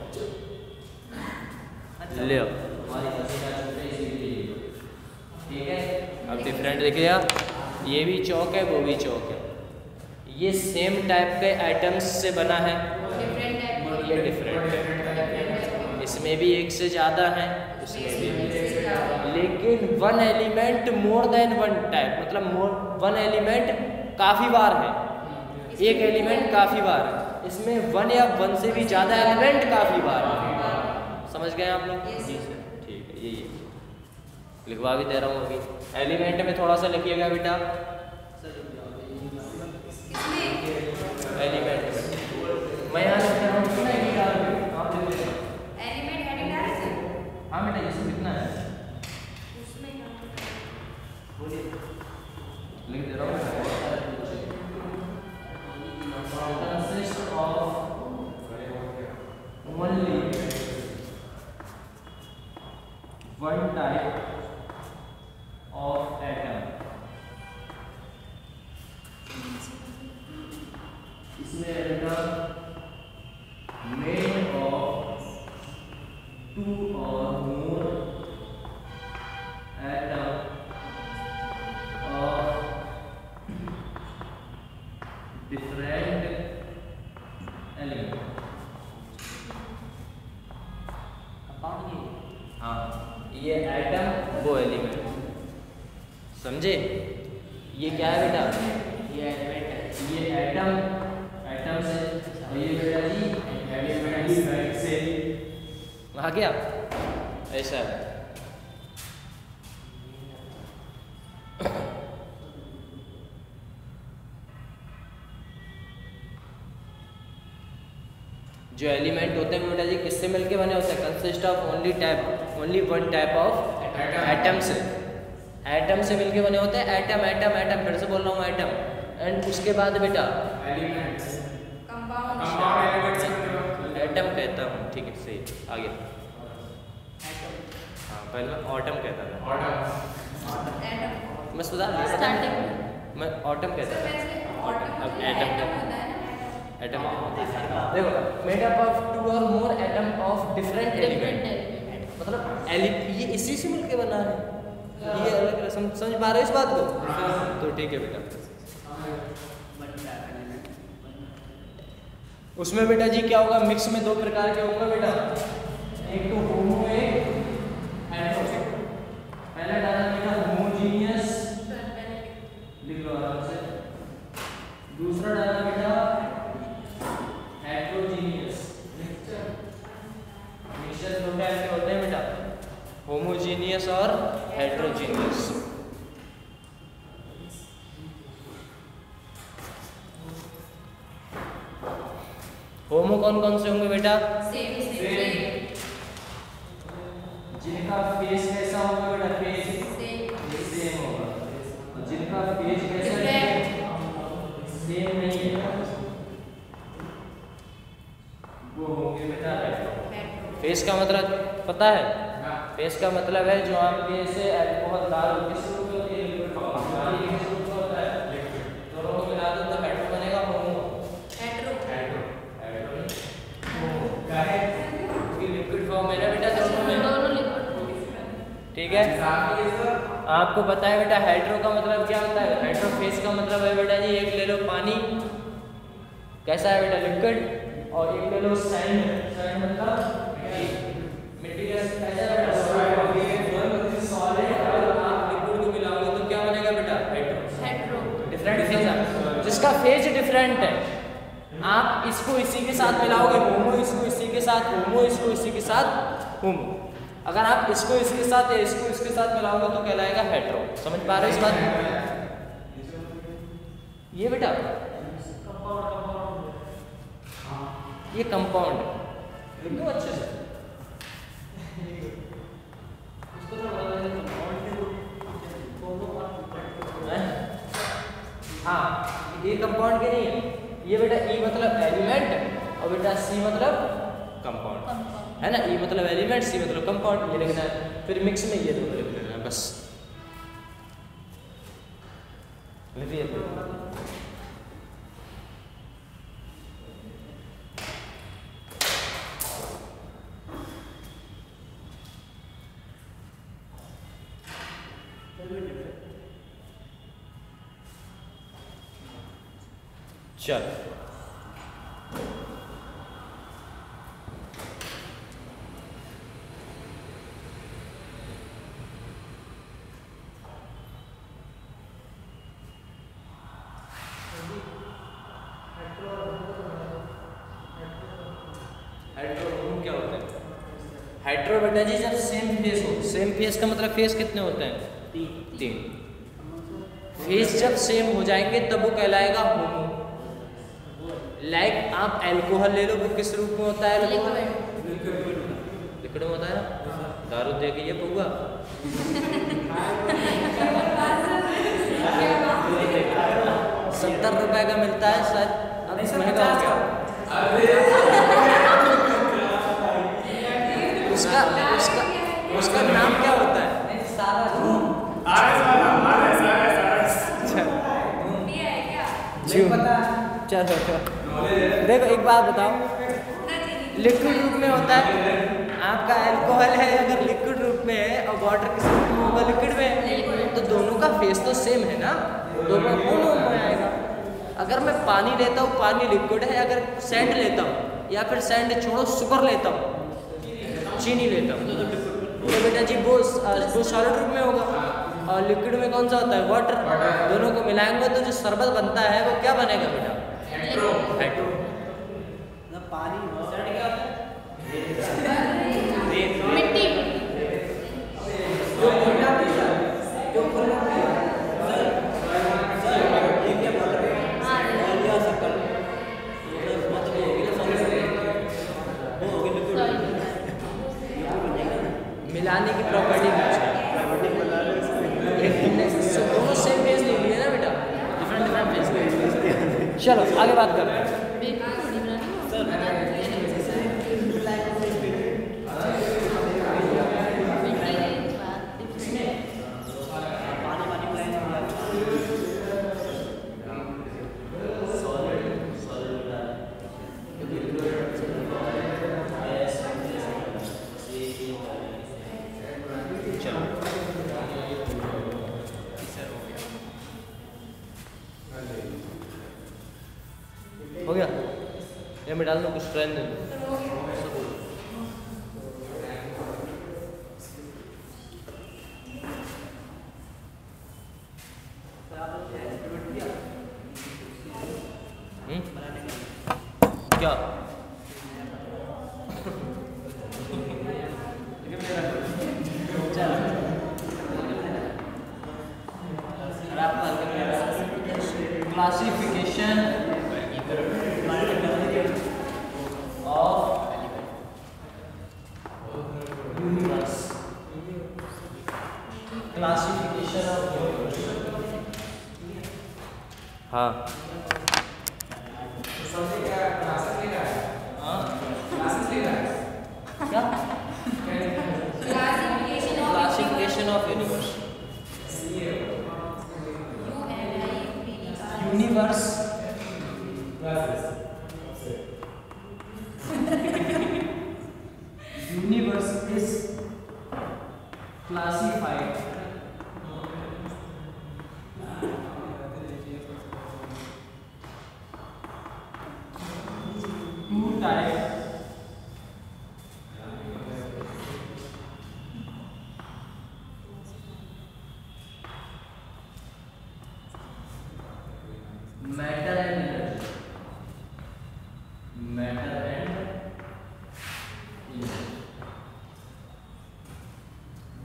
ले ठीक है, अब डिफरेंट देखिएगा, ये भी चौक है, वो भी चौक है, ये सेम टाइप के आइटम्स से बना है, ये डिफरेंट है, इसमें भी एक से ज़्यादा है, उसमें भी, लेकिन one element more than one type, मतलब वन एलिमेंट काफ़ी बार है, एक एलिमेंट काफ़ी बार है, इसमें वन या वन से भी ज़्यादा एलिमेंट काफ़ी बार है। समझ गए आप लोग? जी सर, ठीक है, यही है, लिखवा भी दे रहा हूँ अभी। एलिमेंट में थोड़ा सा लिखिएगा बेटा, एलिमेंट में मैं यहाँ लिख रहा हूँ, हाँ बेटा ये सब लिखना है, लिख दे रहा हूँ। Consist of only one type of atom. इसमें रहेगा made of two or more atom of different element। हाँ, ये एटम वो एलिमेंट, समझे? ये क्या है बेटा? ये एलिमेंट है, ये एटम से, और ये बेटा जी एलिमेंट से आ गया, ऐसा है। जो एलिमेंट होते हैं बेटा जी किससे मिलके बने होते हैं? Consist of only one type of atom से, एटम से मिलके बने होते हैं। एटम एटम एटम, फिर से बोल रहा हूँ एटम, एंड उसके बाद बेटा एलिमेंट्स, कंपाउंड, एटम कहता हूँ, ठीक है सही, आगे। हाँ पहले ऑटम कहता था, मैं सुधार लिया, स्टार्टिंग में मैं ऑटम कहता था, अब एटम कहता हूँ। एटम देखो, मेड अप ऑफ टू और मोर एटम ऑफ डिफरेंट एलिमेंट, मतलब ये इसी से मिलके बना है, ये अलग समझ पा रहे हो इस बात को? तो ठीक है बेटा। उसमें बेटा जी क्या होगा? मिक्स में दो प्रकार के होंगे बेटा, एक तो होमो, एक हेटेरो। पहला डाला बेटा होमोजीनियस, लिख लो आराम से, दूसरा डाला बेटा हेटेरोजीनियस। मिक्सचर दो टाइप के होते हैं बेटा, होमोजीनियस और हेटेरोजीनियस। होमो कौन कौन से होंगे बेटा? जिनका फेस कैसा होगा बेटा? फेस सेम होगा। जिनका फेस कैसा है? सेम नहीं है, वो होंगे बेटा हेटेरो। फेस का मतलब पता है? फेस का मतलब है जो आपके से अल्कोहल दारू किस रूप में होती है? Liquid form. किस रूप में होता है? दोनों को मिला दो तो हेट्रो बनेगा। होमो क्योंकि लिक्विड फॉर्म है ना बेटा दोनों में। ठीक है, आपको पता है बेटा हेट्रो का मतलब क्या होता है? हेट्रो फेस का मतलब है बेटा जी, एक ले लो पानी, कैसा है बेटा? लिक्विड। और एक ले लो सैंड, सैंड मतलब मिट्टी का कैसा है बेटा? सॉलिड। और आप लिक्विड को मिलाओगे तो क्या बनेगा बेटा? हेट्रो। डिफरेंट फेज है, जिसका फेज डिफरेंट है। आप इसको इसी के साथ मिलाओगे होमो, इसको इसी के साथ होमो, इसको इसी के साथ होमो। अगर आप इसको इसके साथ या इसको इसके साथ मिलाओगे तो कहलाएगा हेट्रो। समझ पा रहे हो इस बात? ये बेटा ये कंपाउंड लिखो अच्छे से। हाँ, ये कंपाउंड के नहीं है। ये बेटा ई मतलब एलिमेंट और बेटा सी मतलब कंपाउंड है ना। ई मतलब एलिमेंट, सी मतलब कंपाउंड, ये लिखना है। फिर मिक्स में ये दोनों लिख लेना है बस। लिखिए चल। हेट्रो बेटा जी जब सेम फेस हो, सेम फेस का मतलब फेस कितने होते हैं? 3। फेस जब सेम हो जाएंगे तब वो कहलाएगा होमो। लाइक आप अल्कोहल ले लो, वो किस रूप में होता है? लिक्विड में होता है ना। दारू दे के ये पौआ 70 रुपए का मिलता है शायद, अब महंगा हो गया। उसका उसका उसका नाम क्या होता है? चलो देखो एक बात बताओ, लिक्विड रूप में होता है आपका अल्कोहल है, अगर लिक्विड रूप में है और वाटर किस रूप में होगा? लिक्विड में, तो दोनों का फेस तो सेम है ना, दोनों होमो में आएगा। अगर मैं पानी लेता हूँ, पानी लिक्विड है, अगर सैंड लेता हूँ या फिर सैंड छोड़ो शुगर लेता हूँ, चीनी लेता हूँ, तो बेटा जी वो सॉलिड रूप में होगा। और लिक्विड में कौन सा होता है? वाटर। दोनों को मिलाएंगे तो जो शरबत बनता है वो क्या बनेगा बेटा? हेट्रो। पानी मिट्टी मिलाने की प्रॉपर्टी दोनों सेम फेस नहीं लिए ना बेटा, डिफरेंट फेस। चलो आगे बात करते हैं। हो गया ये मैं डाल दूँ कुछ ट्रेंड क्या classification of universe, classification of universe। हाँ classification of universe. Universe universe is classified to type matter and energy. Matter and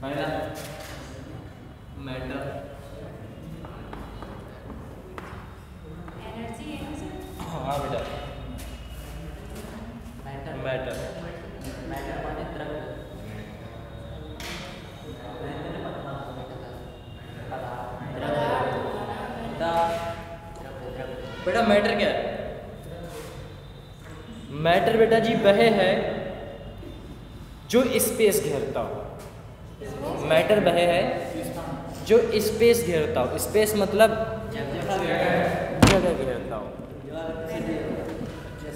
पहला मैटर हाँ बेटा मैटर माने द्रव्य। बेटा मैटर क्या है? मैटर बेटा जी वह है जो स्पेस घेरता हो। मैटर वह है जो स्पेस घेरता हो। स्पेस मतलब जगह घेरता हो,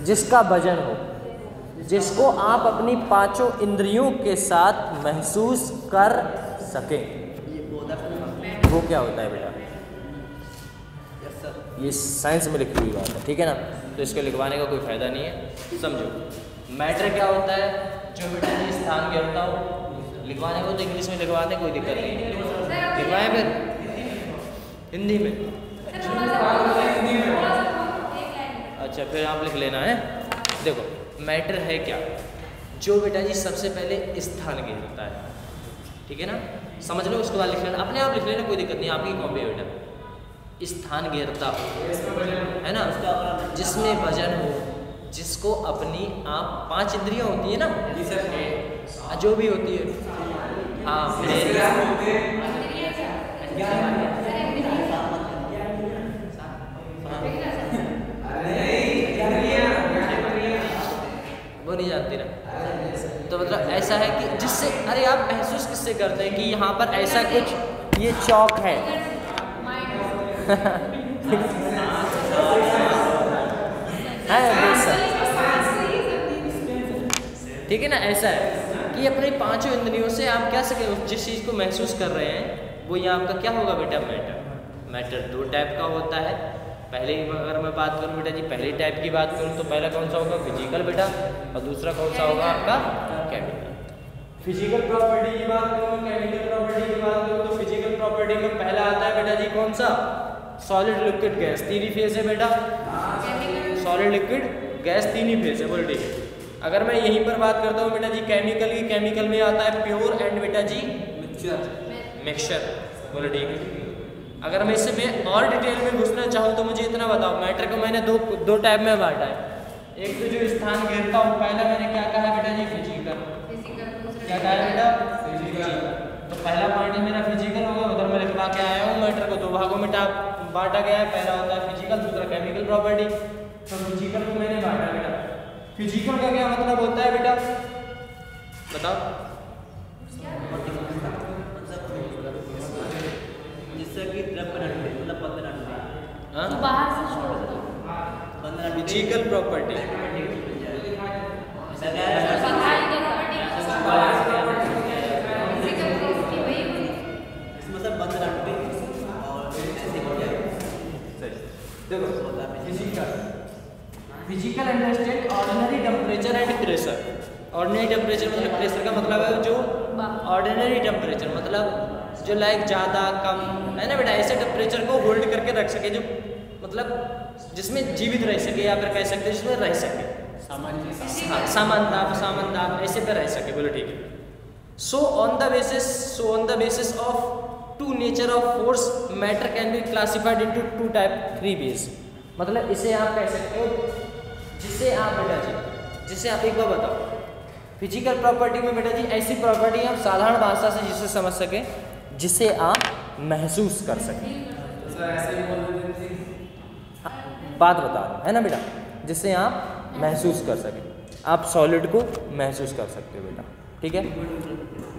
जिसका वजन हो, जिसको आप अपनी पांचों इंद्रियों के साथ महसूस कर सकें। वो क्या होता है बेटा? ये साइंस में लिखी हुई बात है, ठीक है ना? तो इसके लिखवाने का कोई फायदा नहीं है, समझो। मैटर क्या होता है? जो बेटा जी स्थान घेरता हो। लिखवाने को तो इंग्लिश में लिखवाने कोई दिक्कत नहीं है, लिखवाएं फिर हिंदी में। अच्छा फिर आप लिख लेना है। देखो मैटर है क्या? जो बेटा जी सबसे पहले स्थान घेरता है, ठीक है ना? समझ लो, उसके बाद लिख लेना, अपने आप लिख लेना, कोई दिक्कत नहीं, आपकी कॉपी है बेटा। स्थान घेरता हो है ना, जिसमें वजन हो, जिसको अपनी आप पांच इंद्रियां होती है ना, जो भी होती है, हाँ वो नहीं जानती ना। तो मतलब ऐसा है कि जिससे, अरे आप महसूस किससे करते हैं कि यहाँ पर ऐसा कुछ, ये चौक है ठीक है ना? ऐसा है कि अपने पांचों इंद्रियों से आप क्या सके जिस चीज़ को महसूस कर रहे हैं, वो ये आपका क्या होगा बेटा? मैटर। मैटर दो टाइप का होता है। पहले अगर मैं बात करूँ बेटा जी, पहली टाइप की बात करूँ तो पहला कौन सा होगा? फिजिकल बेटा, और दूसरा कौन सा होगा आपका? केमिकल। फिजिकल प्रॉपर्टी की बात करूँ, केमिकल प्रॉपर्टी की बात करूँ, तो फिजिकल प्रॉपर्टी में पहला आता है बेटा जी कौन सा? Solid liquid gas. तीन ही फेज है बेटा, सॉलिड लिक्विड गैस, तीन ही फेज है, बोलो ठीक है। अगर मैं यहीं पर बात करता हूँ बेटा जी केमिकल की, केमिकल में आता है प्योर एंड बेटा जी मिक्सचर, बोलो ठीक है। अगर मैं इससे और डिटेल में घुसना चाहूँ तो मुझे इतना बताओ, मैटर को मैंने दो टाइप में बांटा है। एक तो जो स्थान घेरता हूँ, पहला मैंने क्या कहा है बेटा जी? फिजिकल। क्या कहा है बेटा? फिजिकल। तो पहला पार्ट मेरा फिजिकल होगा, उधर मैं लिखवा के आया हूँ। मैटर को दो भागों में बांटा गया है, पहला होता है फिजिकल, दूसरा केमिकल प्रॉपर्टी। तो फिजिकल को मैंने बांटा बेटा। फिजिकल का क्या मतलब होता है बेटा? बताओ। जिससे कि द्रव्य मतलब बंधन हाँ, बाहर से छोड़ दो। फिजिकल प्रॉपर्टी मतलब बंधन और physical understand ordinary temperature and pressure. Ordinary temperature मतलब प्रेशर का मतलब है जो ऑर्डिनरी टेम्परेचर मतलब जो लाइक ज़्यादा कम है ना बेटा, ऐसे टेम्परेचर को होल्ड करके रख सके, जो मतलब जिसमें जीवित रह सके, या फिर कह सकते हैं जिसमें रह सके, सामान ताप ऐसे पे रह सके, बोलो ठीक है। So on the basis of two nature of force matter can be classified into two type, three base. मतलब इसे आप कह सकते हो, जिसे आप बेटा जी, जिसे आप एक बार बताओ, फिजिकल प्रॉपर्टी में बेटा जी ऐसी प्रॉपर्टी आप साधारण भाषा से जिसे समझ सके, जिसे आप महसूस कर सकें। बात बता रहा है ना बेटा, जिसे आप महसूस कर सकें। आप सॉलिड को महसूस कर सकते हो बेटा, ठीक है।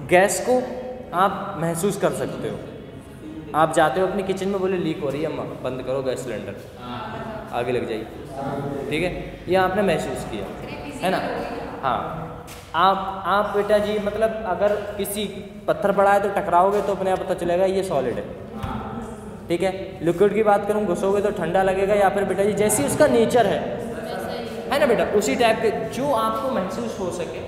गैस को आप महसूस कर सकते हो। आप जाते हो अपनी किचन में, बोले लीक हो रही है अम्मा, बंद करो गैस सिलेंडर, आगे लग जाइए, ठीक है। ये आपने महसूस किया, है ना। हाँ, आप बेटा जी मतलब अगर किसी पत्थर पड़ा है तो टकराओगे तो अपने आप पता चलेगा ये सॉलिड है, ठीक है। लिक्विड की बात करूँ, घुसोगे तो ठंडा लगेगा, या फिर बेटा जी जैसी उसका नेचर है ना बेटा, उसी टाइप के जो आपको महसूस हो सके।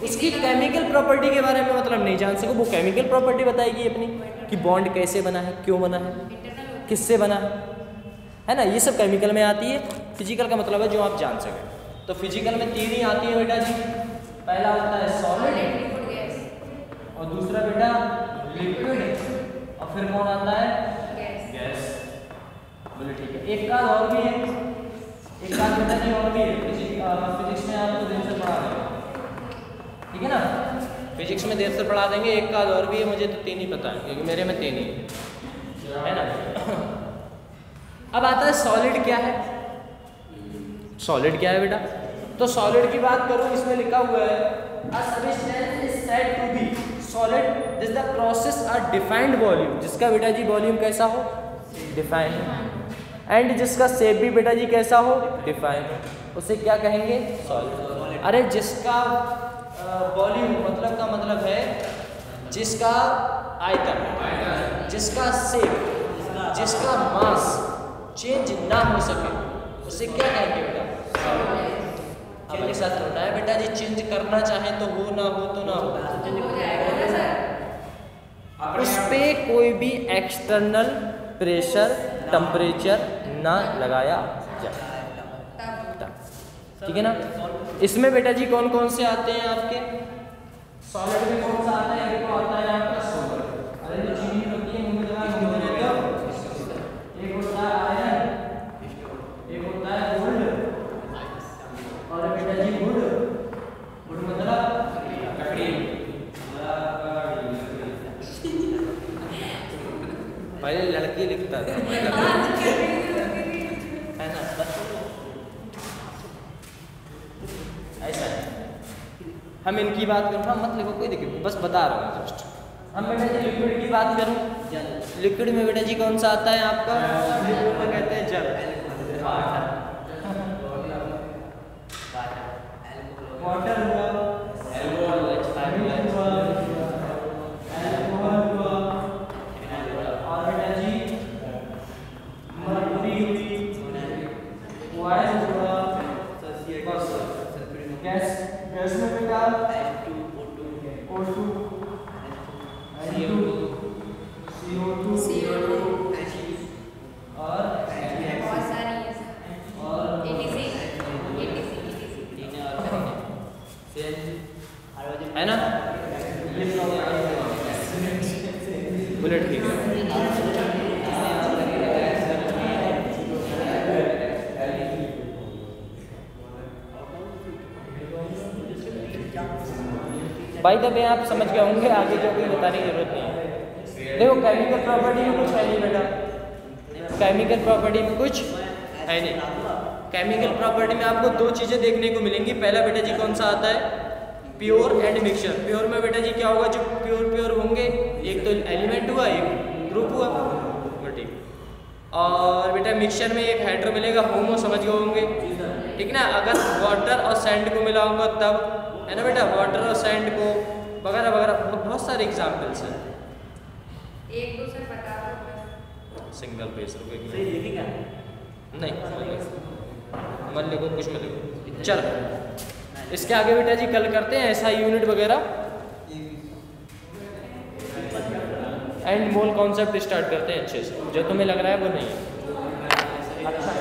उसकी केमिकल प्रॉपर्टी के बारे में मतलब नहीं जान सको, वो केमिकल प्रॉपर्टी बताएगी अपनी कि बॉन्ड कैसे बना है, क्यों बना है, किससे बना है ना। ये सब केमिकल में आती है। फिजिकल का मतलब है जो आप जान सकें। तो फिजिकल में 3 ही आती है बेटा जी। पहला होता है सॉलिड, और दूसरा बेटा लिक्विड, और फिर कौन आता है, गैस। बोले ठीक है। एक का और भी है, एक का बेटा जी और भी है, फिजिक्स में आपको देर से पढ़ा देंगे, ठीक है ना। फिजिक्स में देर से पढ़ा देंगे। एक का और भी है, मुझे तो 3 ही पता है क्योंकि मेरे में 3 ही है ना। अब आता है सॉलिड क्या है। सॉलिड क्या है बेटा, तो सॉलिड की बात करूं, इसमें लिखा हुआ है a substance is said to be solid is the process a defined volume, जिसका बेटा जी वॉल्यूम कैसा हो, डिफाइंड, एंड जिसका शेप भी बेटा जी कैसा हो, डिफाइंड, उसे क्या कहेंगे, सॉलिड। अरे जिसका वॉल्यूम मतलब का मतलब है जिसका आयतन, जिसका शेप, जिसका मास चेंज ना हो सके, उसे क्या कहेंगे बेटा, अब ऐसा होता है बेटा जी, चेंज करना चाहे तो हो, ना हो तो ना हो, उस पे कोई भी एक्सटर्नल प्रेशर टेम्परेचर ना लगाया जाए, ठीक है ना। इसमें बेटा जी कौन कौन से आते हैं आपके, सॉलिड में कौन सा आता है, एक आता है आपका सोलर, अरे जो चीनी होती है मुंह में दबा के बोलते रहते हो, एक होता है आयरन, एक होता है गोल्ड, और बेटा जी वुड, वुड मतलब लकड़ी, पहले लड़की लिखता था है ना, ऐसा है। हम इनकी बात करूँ, हम मत लिखो कोई दिक्कत, बस बता रहा हूँ जस्ट। हम बेटा जी लिक्विड की बात करूँ, लिक्विड में बेटा जी कौन सा आता है आपका, लिक्विड में कहते हैं जल, वाटर हुआ, और बेटा जी मरकरी हुई, ऑयल हुआ, गैस, गैस में बेटा O2, CO2 और है ना, बुलेट ठीक है। भाई तब आप समझ गए होंगे, आगे जो कोई बताने की जरूरत नहीं है। देखो केमिकल प्रॉपर्टी में कुछ है नहीं बेटा, केमिकल प्रॉपर्टी में कुछ है नहीं। केमिकल प्रॉपर्टी में आपको 2 चीज़ें देखने को मिलेंगी। पहला बेटा जी कौन सा आता है, प्योर एंड मिक्सचर। प्योर में बेटा जी क्या होगा, जो प्योर होंगे, एक तो एलिमेंट हुआ, एक ग्रुप हुआ, ठीक। और बेटा मिक्सचर में एक हाइड्रो मिलेगा, होमो, समझ गए होंगे, ठीक ना। अगर वाटर और सैंड को मिला होगा तब, है ना बेटा, वाटर और सैंड को वगैरह वगैरह, बहुत सारे एग्जाम्पल्स हैं। एक दूसरे बता दो, सिंगल पेज नहीं, मत लिखो, कुछ मत लिखो, चल। इसके आगे बेटा जी कल करते हैं ऐसा यूनिट वगैरह, एंड मोल कॉन्सेप्ट स्टार्ट करते हैं अच्छे से, जो तुम्हें लग रहा है वो नहीं है। अच्छा